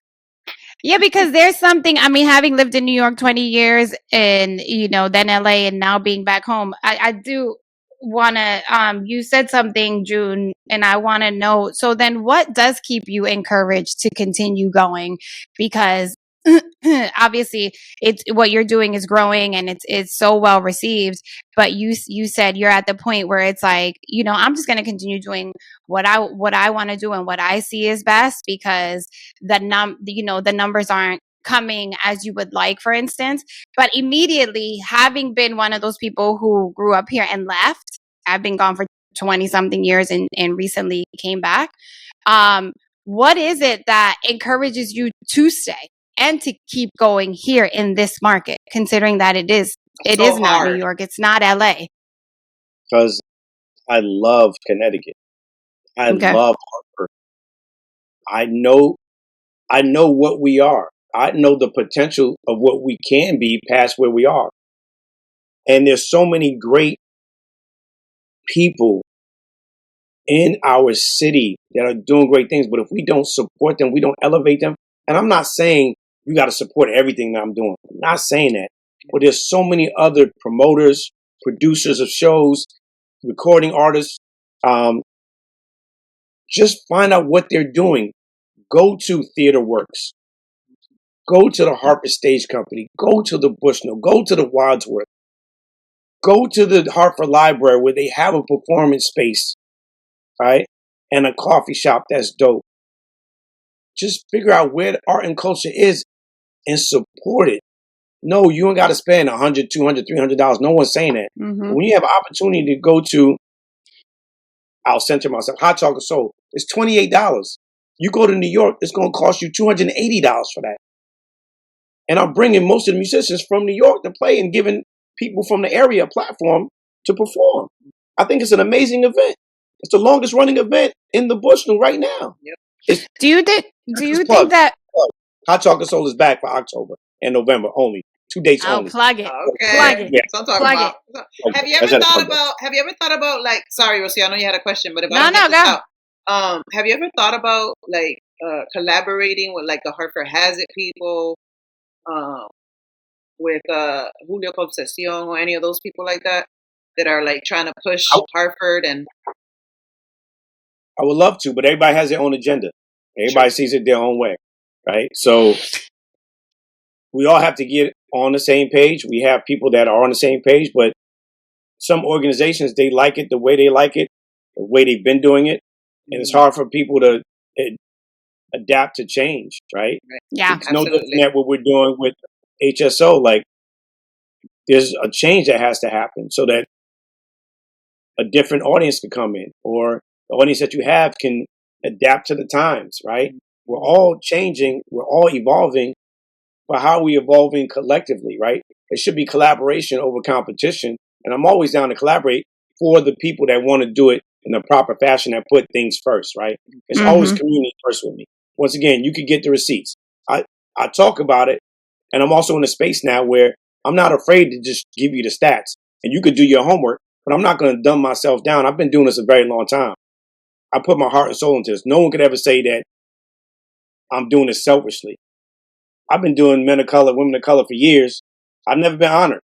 Yeah, because there's something, I mean, having lived in New York 20 years and, then LA and now being back home, I do want to, you said something, June, and I want to know, so then what does keep you encouraged to continue going? Because obviously it's what you're doing is growing and it's so well received, but you said you're at the point where it's like, I'm just going to continue doing what I want to do and what I see is best, because the numbers aren't coming as you would like, for instance. But immediately, having been one of those people who grew up here and left, I've been gone for 20 something years and recently came back. What is it that encourages you to stay and to keep going here in this market, considering that it is not New York, it's not LA? Because I love Connecticut. I love Hartford. I know what we are. I know the potential of what we can be past where we are. And there's so many great people in our city that are doing great things. But if we don't support them, we don't elevate them. And I'm not saying you got to support everything that I'm doing. I'm not saying that. But there's so many other promoters, producers of shows, recording artists. Just find out what they're doing. Go to Theater Works. Go to the Hartford Stage Company. Go to the Bushnell. Go to the Wadsworth. Go to the Hartford Library where they have a performance space, right? And a coffee shop that's dope. Just figure out where the art and culture is and support it. No, you ain't got to spend $100, $200, $300. No one's saying that. Mm-hmm. When you have an opportunity to go to, I'll center myself, Hot Chocolate Soul, it's $28. You go to New York, it's going to cost you $280 for that. And I'm bringing most of the musicians from New York to play and giving people from the area a platform to perform. I think it's an amazing event. It's the longest running event in the Bushnell right now. Yep. Do you think that Hot Chocolate Soul is back for October and November only? 2 dates only. Plug it. Okay. Plug it. Yeah. So I'm talking Plug about. Have you ever thought about like? Sorry, Rosie, I know you had a question, but if I don't get this out, have you ever thought about like collaborating with like the Hartford Has It people, with Julio Concepcion or any of those people like that are like trying to push Hartford? And I would love to, but everybody has their own agenda. Everybody sees it their own way, right? So we all have to get on the same page. We have people that are on the same page, but some organizations, they like it the way they like it, the way they've been doing it. And it's hard for people to adapt to change, right? Yeah, it's no different than what we're doing with HSO. Like, there's a change that has to happen so that a different audience can come in, or the audience that you have can adapt to the times, right? We're all changing, we're all evolving, but how are we evolving collectively, right? It should be collaboration over competition. And I'm always down to collaborate for the people that want to do it in a proper fashion that put things first, right? It's always community first with me. Once again, you could get the receipts. I talk about it, and I'm also in a space now where I'm not afraid to just give you the stats. And you could do your homework, but I'm not going to dumb myself down. I've been doing this a very long time. I put my heart and soul into this. No one could ever say that I'm doing this selfishly. I've been doing men of color, women of color for years. I've never been honored.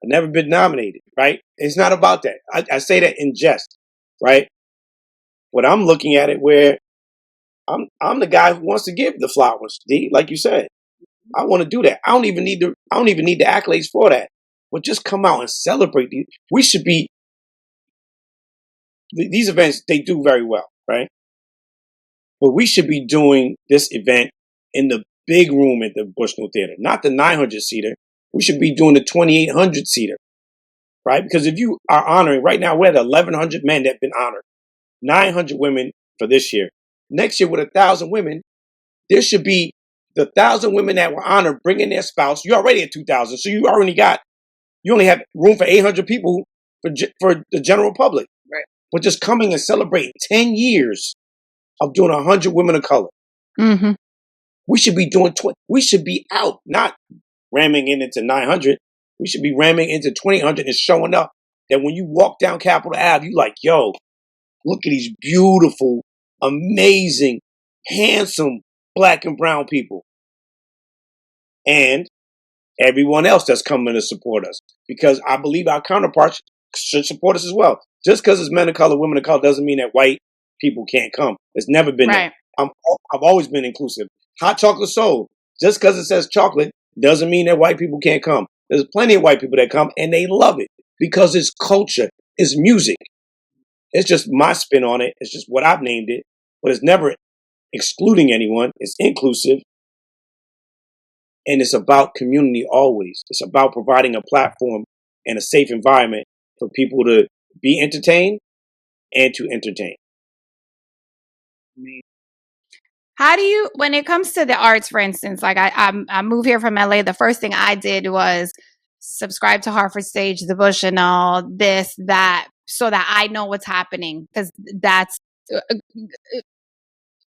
I've never been nominated, right? It's not about that. I say that in jest, right? But I'm looking at it where I'm the guy who wants to give the flowers, D, like you said. I want to do that. I don't even need the accolades for that. But just come out and celebrate. We should be these events, they do very well, right? But we should be doing this event in the big room at the Bushnell Theater, not the 900 seater. We should be doing the 2,800 seater, right? Because if you are honoring, right now we're at 1,100 men that have been honored, 900 women for this year. Next year with 1,000 women, there should be the 1,000 women that were honored bringing their spouse. You're already at 2,000, so you only have room for 800 people for the general public. Right. But just coming and celebrating 10 years of doing 100 women of color. Mm-hmm. We should be doing we should be out, not ramming into 900. We should be ramming into 2,800 and showing up that when you walk down Capitol Ave, you like, yo, look at these beautiful, amazing, handsome black and brown people. And everyone else that's coming to support us. Because I believe our counterparts should support us as well. Just because it's men of color, women of color, doesn't mean that white people can't come. It's never been that. I've always been inclusive. Hot chocolate soul. Just because it says chocolate doesn't mean that white people can't come. There's plenty of white people that come and they love it because it's culture, it's music. It's just my spin on it. It's just what I've named it, but it's never excluding anyone. It's inclusive. And it's about community always. It's about providing a platform and a safe environment for people to be entertained and to entertain. How do you, when it comes to the arts, for instance, like I moved here from LA, the first thing I did was subscribe to Hartford Stage, the Bush and all this, that, so that I know what's happening. Because that's,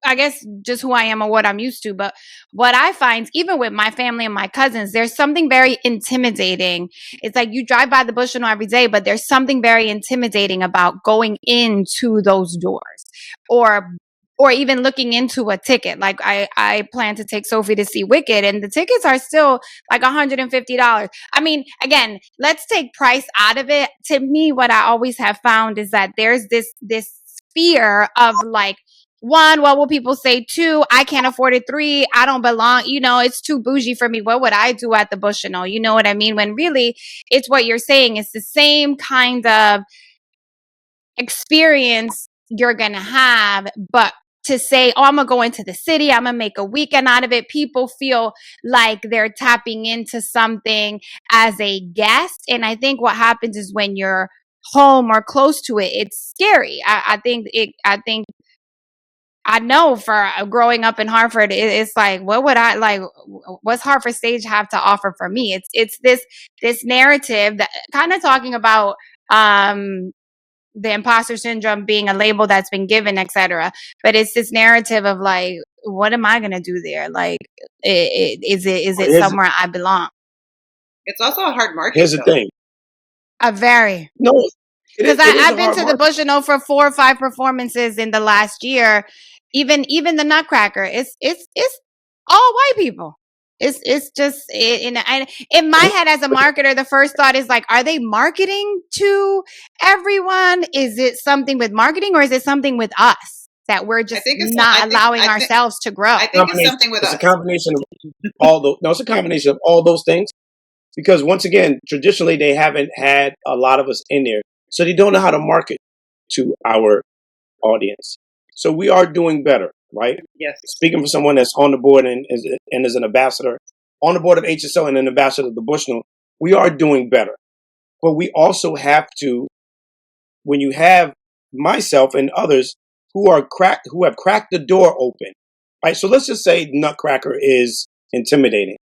I guess, just who I am or what I'm used to. But what I find, even with my family and my cousins, there's something very intimidating. It's like you drive by the Bush and all every day, but there's something very intimidating about going into those doors or even looking into a ticket. Like I plan to take Sophie to see Wicked, and the tickets are still like $150. I mean, again, let's take price out of it. To me, what I always have found is that there's this fear of like, one, what will people say? Two, I can't afford it. Three, I don't belong. You know, it's too bougie for me. What would I do at the Bush and all? You know what I mean? When really it's what you're saying. It's the same kind of experience you're going to have, but to say, oh, I'm going to go into the city, I'm going to make a weekend out of it. People feel like they're tapping into something as a guest. And I think what happens is when you're home or close to it, it's scary. I know for growing up in Hartford, it's like, what would I like? What's Hartford Stage have to offer for me? It's this narrative that kind of talking about the imposter syndrome being a label that's been given, etc. But it's this narrative of like, what am I gonna do there? Like, is it somewhere I belong? It's also a hard market. Here's the thing. A very no. Because I've been to the Bush and O for 4 or 5 performances in the last year. Even the Nutcracker, it's all white people. It's just in my head as a marketer, the first thought is like, are they marketing to everyone? Is it something with marketing, or is it something with us that we're just not allowing ourselves to grow? I think it's something with us. It's a combination of all those. No, it's a combination of all those things. Because once again, traditionally they haven't had a lot of us in there, so they don't know how to market to our audience. So we are doing better, right? Yes. Speaking for someone that's on the board and is an ambassador, on the board of HSO and an ambassador of the Bushnell, we are doing better. But we also have to, when you have myself and others who have cracked the door open. Right? So let's just say Nutcracker is intimidating.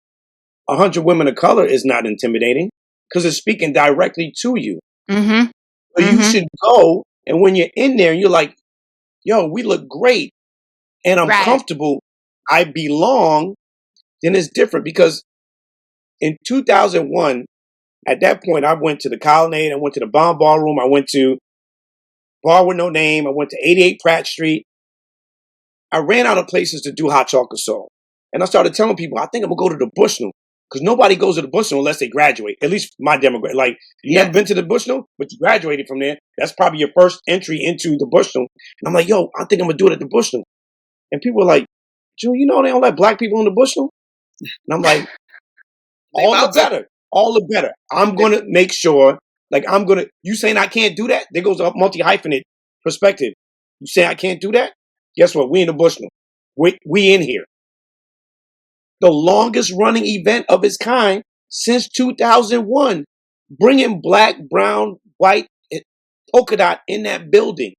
100 Women of Color is not intimidating because it's speaking directly to you. Mm-hmm. So you should go, and when you're in there, you're like, yo, we look great, and I'm comfortable, I belong, then it's different. Because in 2001, at that point, I went to the Colonnade, I went to the Bomb Ballroom, I went to Bar with No Name, I went to 88 Pratt Street. I ran out of places to do hot chocolate soul. And I started telling people, I think I'm going to go to the Bushnell. Because nobody goes to the Bushnell unless they graduate. At least my demographic. Like, you never been to the Bushnell, but you graduated from there. That's probably your first entry into the Bushnell. And I'm like, yo, I think I'm going to do it at the Bushnell. And people were like, June, you know they don't let black people in the Bushnell? And I'm like, all the better. All the better. I'm going to make sure, like, you saying I can't do that? There goes a multi-hyphenate perspective. You say I can't do that? Guess what? We in the Bushnell. We in here. The longest running event of its kind since 2001, bringing black, brown, white, polka dot in that building.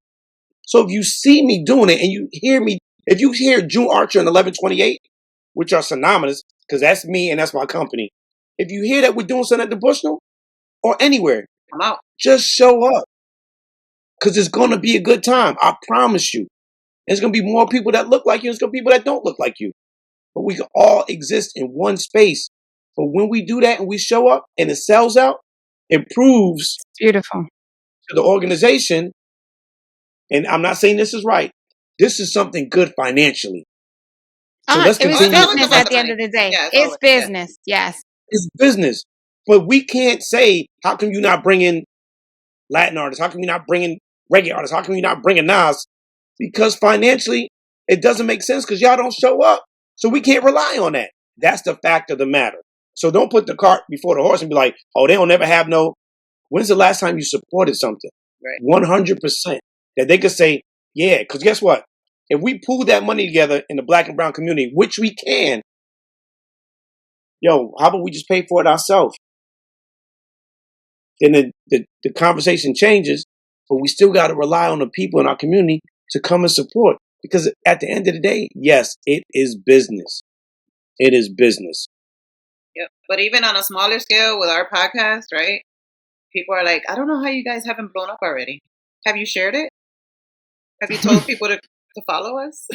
So if you see me doing it and you hear me, if you hear June Archer and 1128, which are synonymous, because that's me and that's my company. If you hear that we're doing something at the Bushnell or anywhere, I'm out. Just show up. Because it's going to be a good time. I promise you. There's going to be more people that look like you. There's going to be people that don't look like you. But we can all exist in one space. But when we do that and we show up and it sells out, it proves beautiful to the organization, and I'm not saying this is right, this is something good financially. So let's continue. It's business at the end of the day. It's business, yes. It's business. But we can't say, how come you not bring in Latin artists? How come you not bring in reggae artists? How come you not bringing Nas? Because financially, it doesn't make sense because y'all don't show up. So we can't rely on that. That's the fact of the matter. So don't put the cart before the horse and be like, oh, they don't never have no. When's the last time you supported something? Right. 100%. That they could say, yeah, because guess what? If we pool that money together in the black and brown community, which we can, yo, how about we just pay for it ourselves? Then the conversation changes, but we still got to rely on the people in our community to come and support. Because at the end of the day, yes, it is business. It is business. Yep. But even on a smaller scale with our podcast, right? People are like, I don't know how you guys haven't blown up already. Have you shared it? Have you told people to follow us?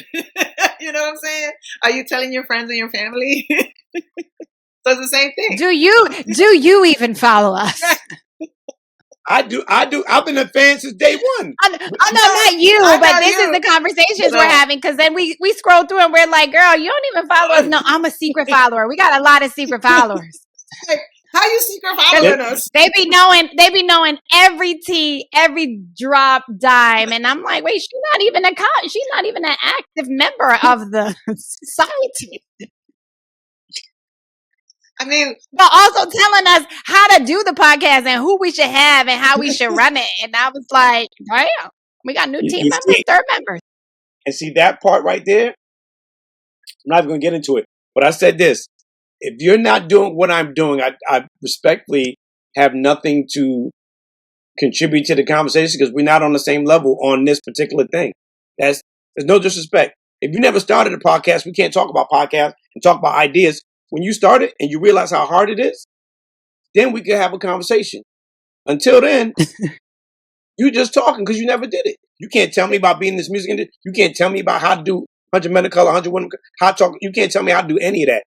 You know what I'm saying? Are you telling your friends and your family? So it's the same thing. Do you even follow us? I do. I've been a fan since day one. I know not you, but this is the conversations we're having. Because then we scroll through and we're like, girl, you don't even follow us. No, I'm a secret follower. We got a lot of secret followers. How you secret following us? They be knowing every tea, every drop, dime, and I'm like, wait, she's not even an active member of the society. I mean, but also telling us how to do the podcast and who we should have and how we should run it. And I was like, damn, we got new team members, third members. And see that part right there? I'm not even going to get into it. But I said this. If you're not doing what I'm doing, I respectfully have nothing to contribute to the conversation because we're not on the same level on this particular thing. There's no disrespect. If you never started a podcast, we can't talk about podcasts and talk about ideas. When you start it and you realize how hard it is, then we can have a conversation. Until then, you just talking because you never did it. You can't tell me about being in this music industry. You can't tell me about how to do 100 Men of Color, 100 Women, hot chocolate. You can't tell me how to do any of that.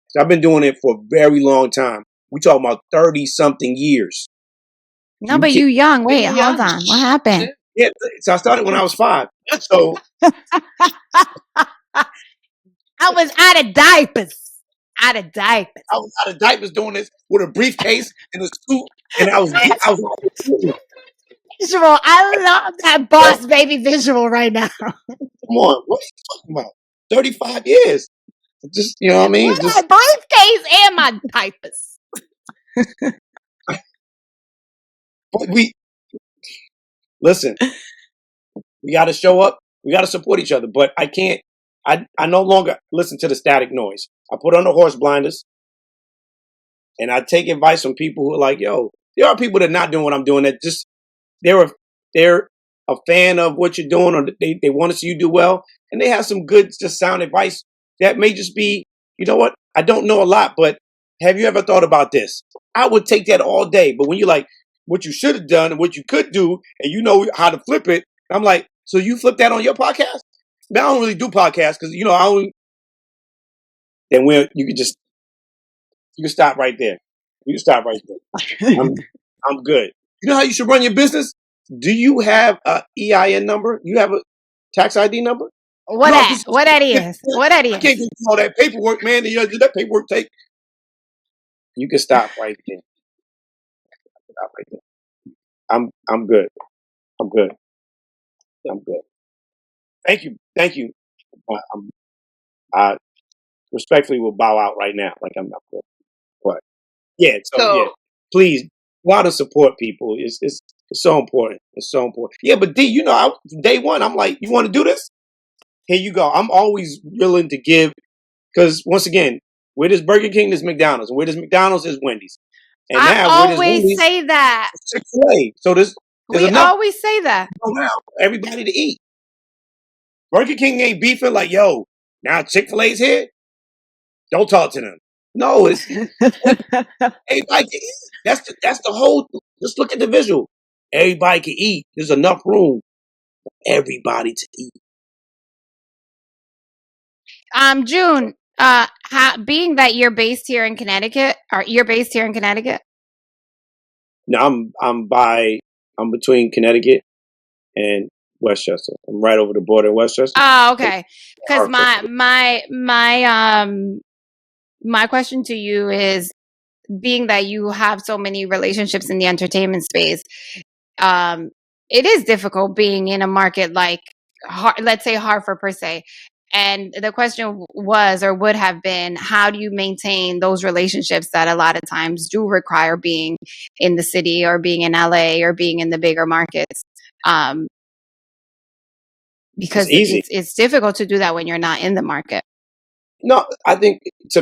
So I've been doing it for a very long time. We talking about 30-something years. No, but you young. Wait, hold on. What happened? Yeah, so I started when I was 5. So I was out of diapers. I was out of diapers doing this with a briefcase and a suit, and I was visual. I love that boss baby visual right now. Come on, what are you talking about? 35 years. Just, you know what I mean? Just my briefcase and my diapers. But listen, we got to show up. We got to support each other. But I no longer listen to the static noise. I put on the horse blinders and I take advice from people who are like, yo, there are people that are not doing what I'm doing that just, they're a fan of what you're doing, or they want to see you do well, and they have some good, just sound advice that may just be, you know what, I don't know a lot, but have you ever thought about this? I would take that all day. But when you're like, what you should have done and what you could do, and you know how to flip it, I'm like, so you flip that on your podcast? Now, I don't really do podcasts because, you know, I don't. Then you can stop right there. You can stop right there. I'm good. You know how you should run your business? Do you have a EIN number? You have a tax ID number? What No, that? What that is? What that I can't is? do all that paperwork, man. That paperwork take. You can stop right there. Stop right there. I'm good. I'm good. I'm good. Thank you. Thank you. I respectfully will bow out right now. Like I'm not good. But yeah. So yeah. So Please, go out and support people. It's so important. It's so important. Yeah, but D, you know, day one, I'm like, you want to do this? Here you go. I'm always willing to give because once again, where there's Burger King, there's McDonald's, and where there's McDonald's, there's Wendy's, and I now where there's always Wendy's, say that. there's Chick-fil-A. So there's We enough always say that. around for everybody to eat. Burger King ain't beefing like, yo, now Chick-fil-A's here. Don't talk to them. No, it's everybody can eat. That's the whole. Just look at the visual. Everybody can eat. There's enough room for everybody to eat. June, being that you're based here in Connecticut, or you're based here in Connecticut? Now I'm between Connecticut and Westchester. I'm right over the border in Westchester. Oh, okay. Because my question to you is, being that you have so many relationships in the entertainment space, it is difficult being in a market like, let's say Hartford per se. And the question was, or would have been, how do you maintain those relationships that a lot of times do require being in the city or being in LA or being in the bigger markets? Because It's easy. it's difficult to do that when you're not in the market. No, I think it's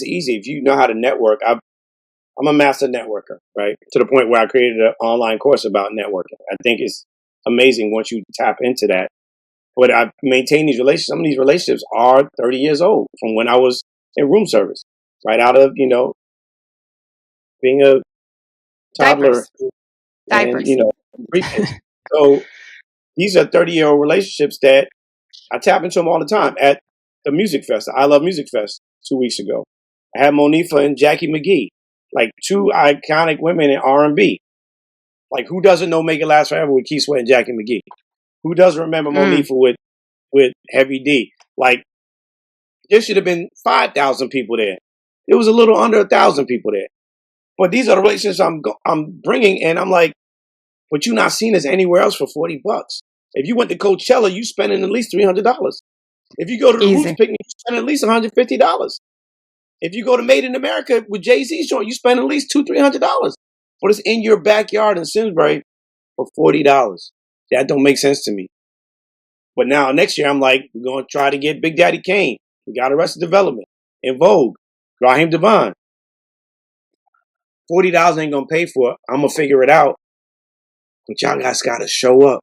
easy if you know how to network. I'm a master networker, right? To the point where I created an online course about networking. I think it's amazing once you tap into that. But I've maintained these relationships. Some of these relationships are 30 years old from when I was in room service, right out of, being a toddler and, Diapers. briefcase. So these are 30-year-old relationships that I tap into them all the time at the Music Fest, the I Love Music Fest 2 weeks ago. I had Monifa and Jackie McGee, like two iconic women in R&B. Like, who doesn't know Make It Last Forever with Keith Sweat and Jackie McGee? Who doesn't remember Monifa with Heavy D? Like, there should have been 5,000 people there. It was a little under 1,000 people there. But these are the relationships I'm bringing, and I'm like, but you're not seeing this anywhere else for $40. If you went to Coachella, you spending at least $300. If you go to the Roots Picnic, you spend at least $150. If you go to Made in America with Jay-Z's joint, you spend at least $200-300. But it's in your backyard in Simsbury for $40. That don't make sense to me. But now next year, I'm like, we're going to try to get Big Daddy Kane. We got Arrested Development, In Vogue, Raheem Devon. $40 ain't going to pay for it. I'm going to figure it out. But y'all guys got to show up.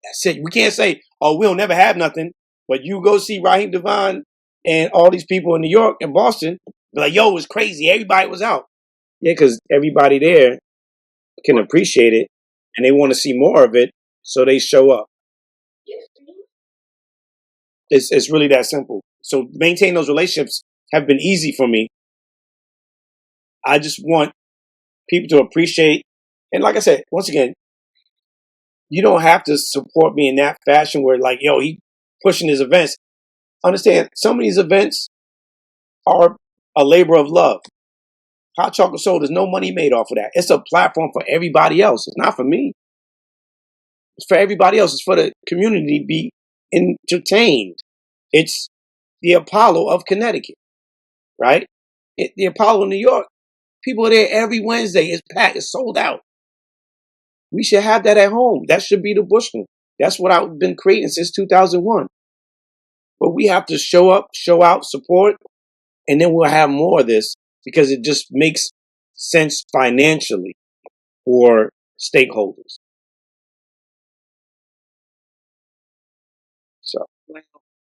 That's it. We can't say, oh, we'll never have nothing. But you go see Raheem Devon and all these people in New York and Boston, be like, yo, it was crazy. Everybody was out. Yeah, because everybody there can appreciate it and they want to see more of it, so they show up. It's really that simple. So maintain those relationships have been easy for me. I just want people to appreciate. And like I said, once again, you don't have to support me in that fashion where like, yo, he pushing his events. Understand, some of these events are a labor of love. Hot Chocolate Soul, there's no money made off of that. It's a platform for everybody else. It's not for me. It's for everybody else. It's for the community to be entertained. It's the Apollo of Connecticut, right? The Apollo in New York, people are there every Wednesday. It's packed. It's sold out. We should have that at home. That should be the Bushman. That's what I've been creating since 2001. But we have to show up, show out, support, and then we'll have more of this because it just makes sense financially for stakeholders.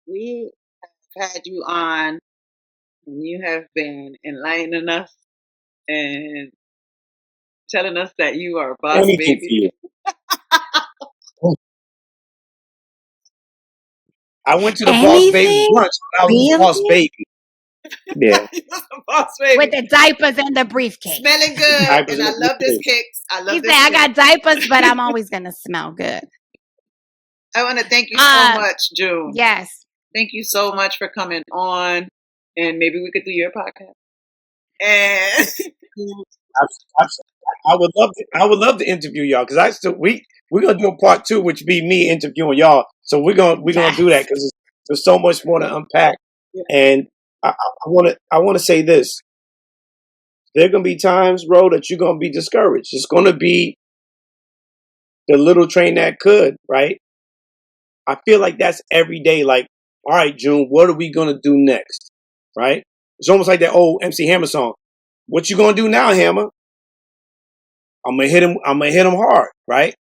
we have had you on, and you have been enlightening us and telling us that you are a boss Anything for baby. you. I went to the Boss Baby Anything? brunch when I was a Boss Really? Baby. Yeah. You was a boss baby. With the diapers and the briefcase. Smelling good. Diapers And I and love this briefcase. kicks. I He love said, this I kicks. got diapers, but I'm always going to smell good. I want to thank you so much, June. Yes. Thank you so much for coming on. And maybe we could do your podcast. And I would love to interview y'all because we're gonna do a part 2, which be me interviewing y'all. So we're gonna do that because there's so much more to unpack. Yeah. And I want to say this: there are gonna be times, bro, that you're gonna be discouraged. It's gonna be the little train that could, right? I feel like that's every day. Like, all right, June, what are we gonna do next? Right? It's almost like that old MC Hammer song. What you gonna do now, Hammer? I'm gonna hit him. I'm gonna hit him hard, right?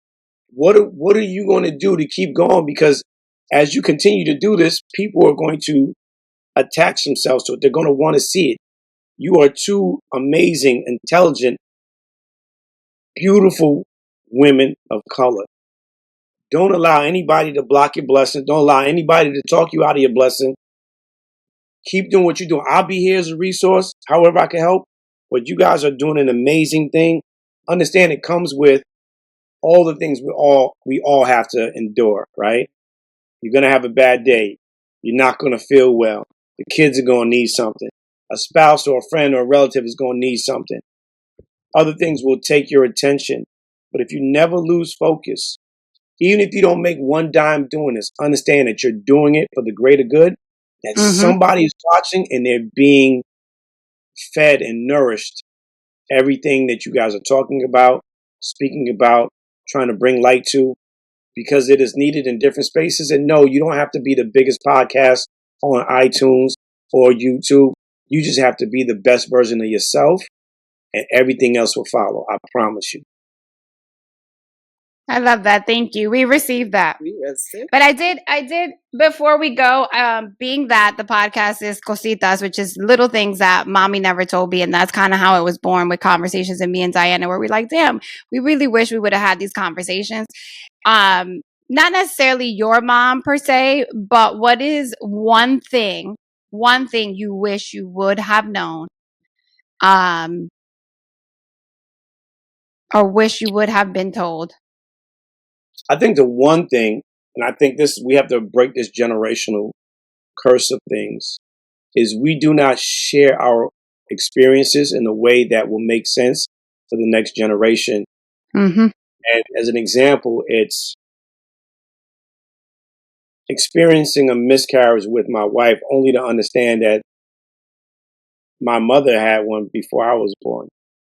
What are you going to do to keep going? Because as you continue to do this, people are going to attach themselves to it. They're going to want to see it. You are two amazing, intelligent, beautiful women of color. Don't allow anybody to block your blessing. Don't allow anybody to talk you out of your blessing. Keep doing what you're doing. I'll be here as a resource, however I can help. But you guys are doing an amazing thing. Understand it comes with all the things we all have to endure, right? You're going to have a bad day. You're not going to feel well. The kids are going to need something. A spouse or a friend or a relative is going to need something. Other things will take your attention. But if you never lose focus, even if you don't make one dime doing this, understand that you're doing it for the greater good, that somebody's watching and they're being fed and nourished. Everything that you guys are talking about, speaking about, trying to bring light to, because it is needed in different spaces. And no, you don't have to be the biggest podcast on iTunes or YouTube. You just have to be the best version of yourself, and everything else will follow. I promise you. I love that. Thank you. We received that. But I did, before we go, being that the podcast is Cositas, which is little things that mommy never told me. And that's kind of how it was born with conversations and me and Diana, where we're like, damn, we really wish we would have had these conversations. Not necessarily your mom per se, but what is one thing you wish you would have known, or wish you would have been told? I think the one thing, and I think we have to break this generational curse of things, is we do not share our experiences in a way that will make sense for the next generation. And as an example, it's experiencing a miscarriage with my wife only to understand that my mother had one before I was born.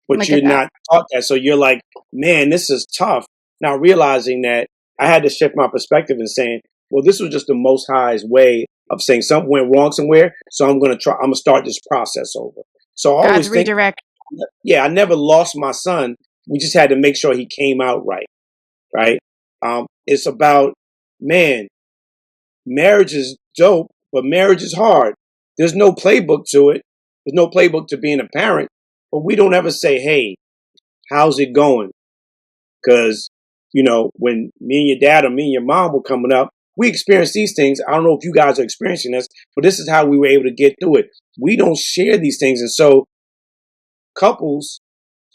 But you're not taught that. So you're like, man, this is tough. Now realizing that I had to shift my perspective and saying, well, this was just the Most High's way of saying something went wrong somewhere. So I'm going to start this process over. So I always think, yeah, I never lost my son. We just had to make sure he came out right. Right. It's about, man, marriage is dope, but marriage is hard. There's no playbook to it. There's no playbook to being a parent, but we don't ever say, hey, how's it going? Because, when me and your dad or me and your mom were coming up, we experienced these things. I don't know if you guys are experiencing this, but this is how we were able to get through it. We don't share these things. And so couples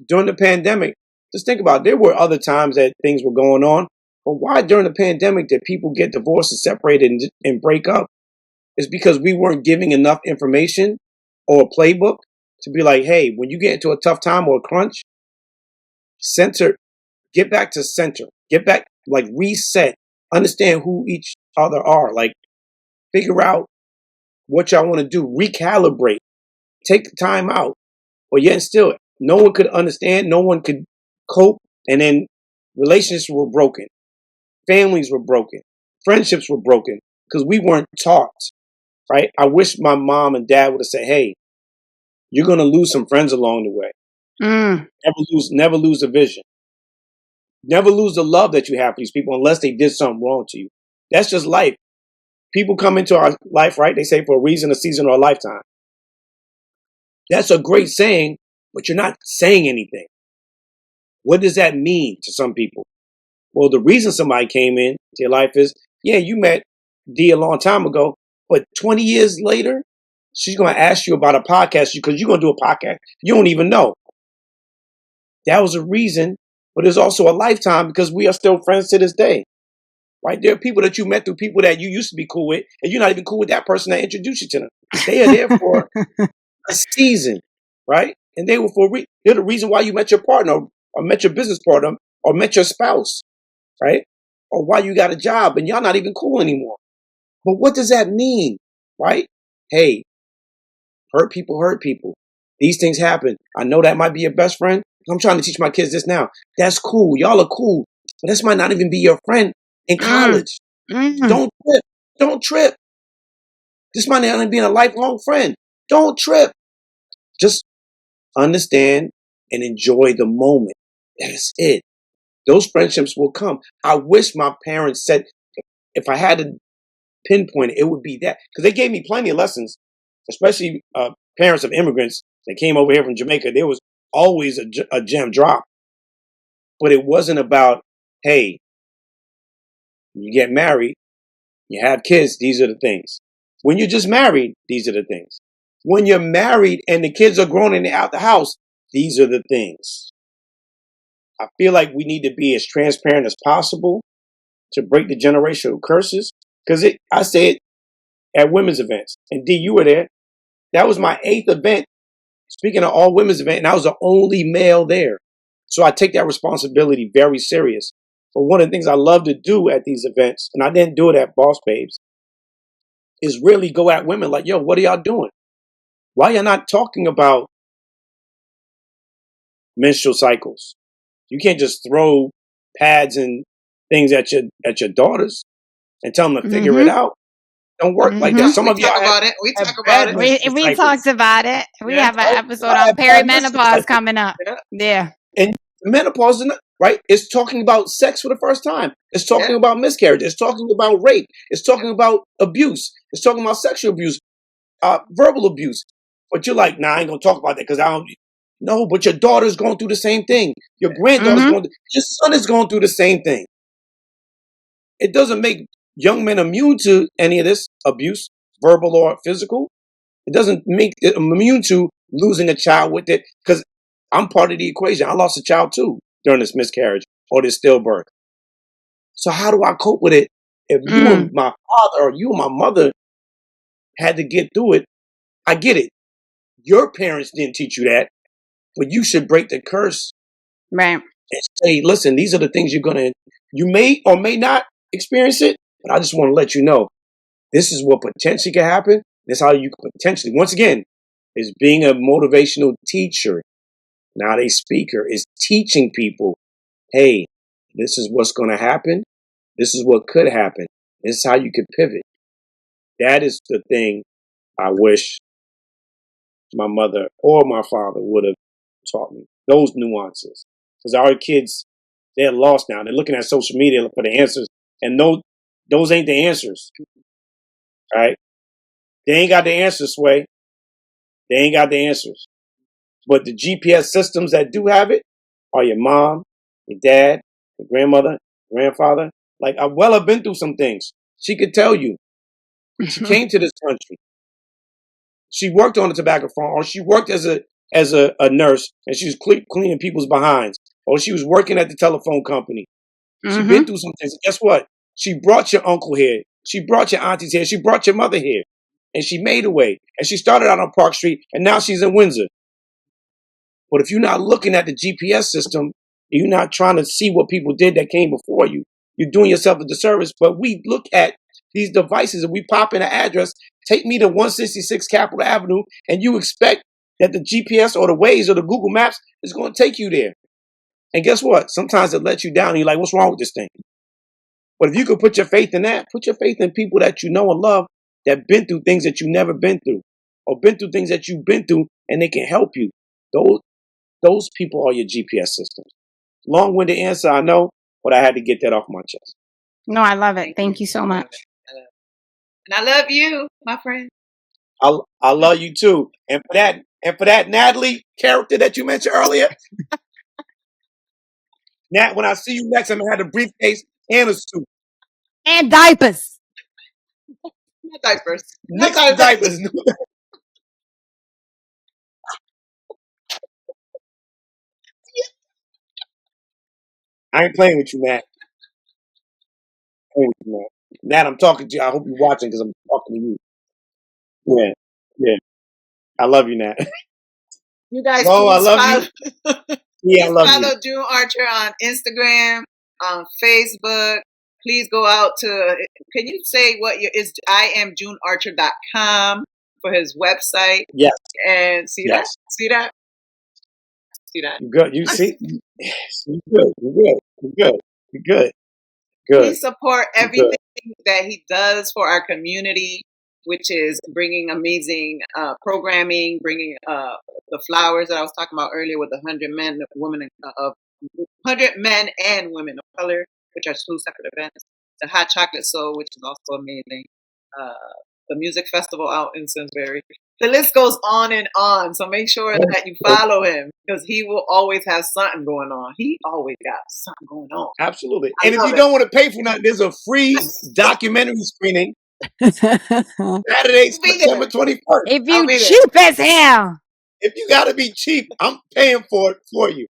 during the pandemic, just think about it. There were other times that things were going on, but why during the pandemic did people get divorced and separated and break up? It's because we weren't giving enough information or a playbook to be like, hey, when you get into a tough time or a crunch, get back to center, get back, like reset, understand who each other are, like figure out what y'all want to do, recalibrate, take the time out. But yet still, no one could understand, no one could cope. And then relationships were broken, families were broken, friendships were broken because we weren't taught, right? I wish my mom and dad would have said, hey, you're going to lose some friends along the way. Never lose the vision. Never lose the love that you have for these people unless they did something wrong to you. That's just life. People come into our life, right? They say for a reason, a season, or a lifetime. That's a great saying, but you're not saying anything. What does that mean to some people? Well, the reason somebody came into your life is, yeah, you met D a long time ago, but 20 years later, she's going to ask you about a podcast because you're going to do a podcast. You don't even know. That was a reason, but there's also a lifetime because we are still friends to this day, right? There are people that you met through people that you used to be cool with, and you're not even cool with that person that introduced you to them. They are there for a season, right? And they were they're the reason why you met your partner or met your business partner or met your spouse, right? Or why you got a job and y'all not even cool anymore. But what does that mean, right? Hey, hurt people hurt people. These things happen. I know that might be your best friend. I'm trying to teach my kids this now. That's cool. Y'all are cool. But this might not even be your friend in college. Don't trip. Don't trip. This might not even be a lifelong friend. Don't trip. Just understand and enjoy the moment. That's it. Those friendships will come. I wish my parents said, if I had to pinpoint it, it would be that. Because they gave me plenty of lessons, especially parents of immigrants that came over here from Jamaica. There was always a gem drop. But it wasn't about, hey, you get married, you have kids, these are the things. When you're just married, these are the things. When you're married and the kids are grown and they're out the house, these are the things. I feel like we need to be as transparent as possible to break the generational curses. Because I say it at women's events. And D, you were there. That was my 8th event. Speaking of all women's event, and I was the only male there. So I take that responsibility very serious. But one of the things I love to do at these events, and I didn't do it at Boss Babes, is really go at women like, yo, what are y'all doing? Why y'all not talking about menstrual cycles? You can't just throw pads and things at your daughters and tell them to figure it out. Don't work like that. Some of y'all We talk about it. We talked about it. We have an episode on perimenopause coming up. Yeah. And menopause, right? It's talking about sex for the first time. It's talking about miscarriage. It's talking about rape. It's talking about abuse. It's talking about sexual abuse, verbal abuse. But you're like, nah, I ain't gonna talk about that because I don't. No, but your daughter's going through the same thing. Your granddaughter's your son is going through the same thing. It doesn't make young men immune to any of this abuse, verbal or physical. It doesn't make them immune to losing a child with it because I'm part of the equation. I lost a child too during this miscarriage or this stillbirth. So how do I cope with it? If you and my father or you and my mother had to get through it, I get it. Your parents didn't teach you that, but you should break the curse. Right. And say, listen, these are the things you may or may not experience it, but I just want to let you know, this is what potentially can happen. This is how you could potentially, once again, is being a motivational teacher, not a speaker, is teaching people, hey, this is what's going to happen. This is what could happen. This is how you could pivot. That is the thing I wish my mother or my father would have taught me. Those nuances. Because our kids, they're lost now. They're looking at social media for the answers. And those ain't the answers. Right? They ain't got the answers, Sway. They ain't got the answers. But the GPS systems that do have it are your mom, your dad, your grandmother, grandfather. Like, I've been through some things. She could tell you. She came to this country. She worked on a tobacco farm, or she worked as a nurse, and she was cleaning people's behinds, or she was working at the telephone company. She's been through some things. And guess what? She brought your uncle here. She brought your aunties here. She brought your mother here. And she made a way. And she started out on Park Street, and now she's in Windsor. But if you're not looking at the GPS system, you're not trying to see what people did that came before you, you're doing yourself a disservice. But we look at these devices and we pop in an address, take me to 166 Capitol Avenue, and you expect that the GPS or the Waze or the Google Maps is going to take you there. And guess what? Sometimes it lets you down and you're like, what's wrong with this thing? But if you could put your faith in that, put your faith in people that you know and love that been through things that you never been through or been through things that you've been through and they can help you. Those people are your GPS systems. Long-winded answer, I know, but I had to get that off my chest. No, I love it. Thank you so much. And I love you, my friend. I love you too. And for that Natalie character that you mentioned earlier, Nat, when I see you next, I'm gonna have a briefcase and a suit. And diapers. No diapers. Mix the diapers. I ain't playing with you, Nat. Nat, I'm talking to you. I hope you're watching because I'm talking to you. Yeah, yeah. I love you, Nat. You guys, Oh, I please love follow. you. Yeah, I love you. Follow June Archer on Instagram, on Facebook. Please go out to. Can you say what is? IamJuneArcher.com for his website. Yes. And see that. See that. You good? You see? Yes. You good? You good? You good? You good? Good. Please support everything that he does for our community, which is bringing amazing programming, bringing the flowers that I was talking about earlier with 100 men, women of 100 men and women of color, which are two separate events. The Hot Chocolate Soul, which is also amazing. The music festival out in Simsbury. The list goes on and on. So make sure that you follow him because he will always have something going on. He always got something going on. Absolutely. And if you don't want to pay for nothing, there's a free documentary screening Saturday, September 21st. If you cheap as hell. If you got to be cheap, I'm paying for it for you.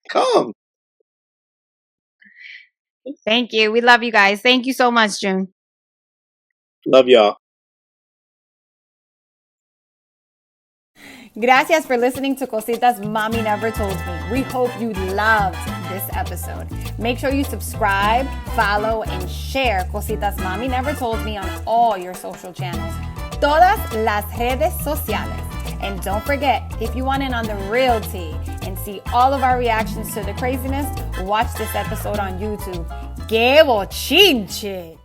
Come. Thank you. We love you guys. Thank you so much, June. Love y'all. Gracias for listening to Cositas Mommy Never Told Me. We hope you loved this episode. Make sure you subscribe, follow, and share Cositas Mommy Never Told Me on all your social channels. Todas las redes sociales. And don't forget, if you want in on the real tea and see all of our reactions to the craziness, watch this episode on YouTube. ¡Qué bochinche!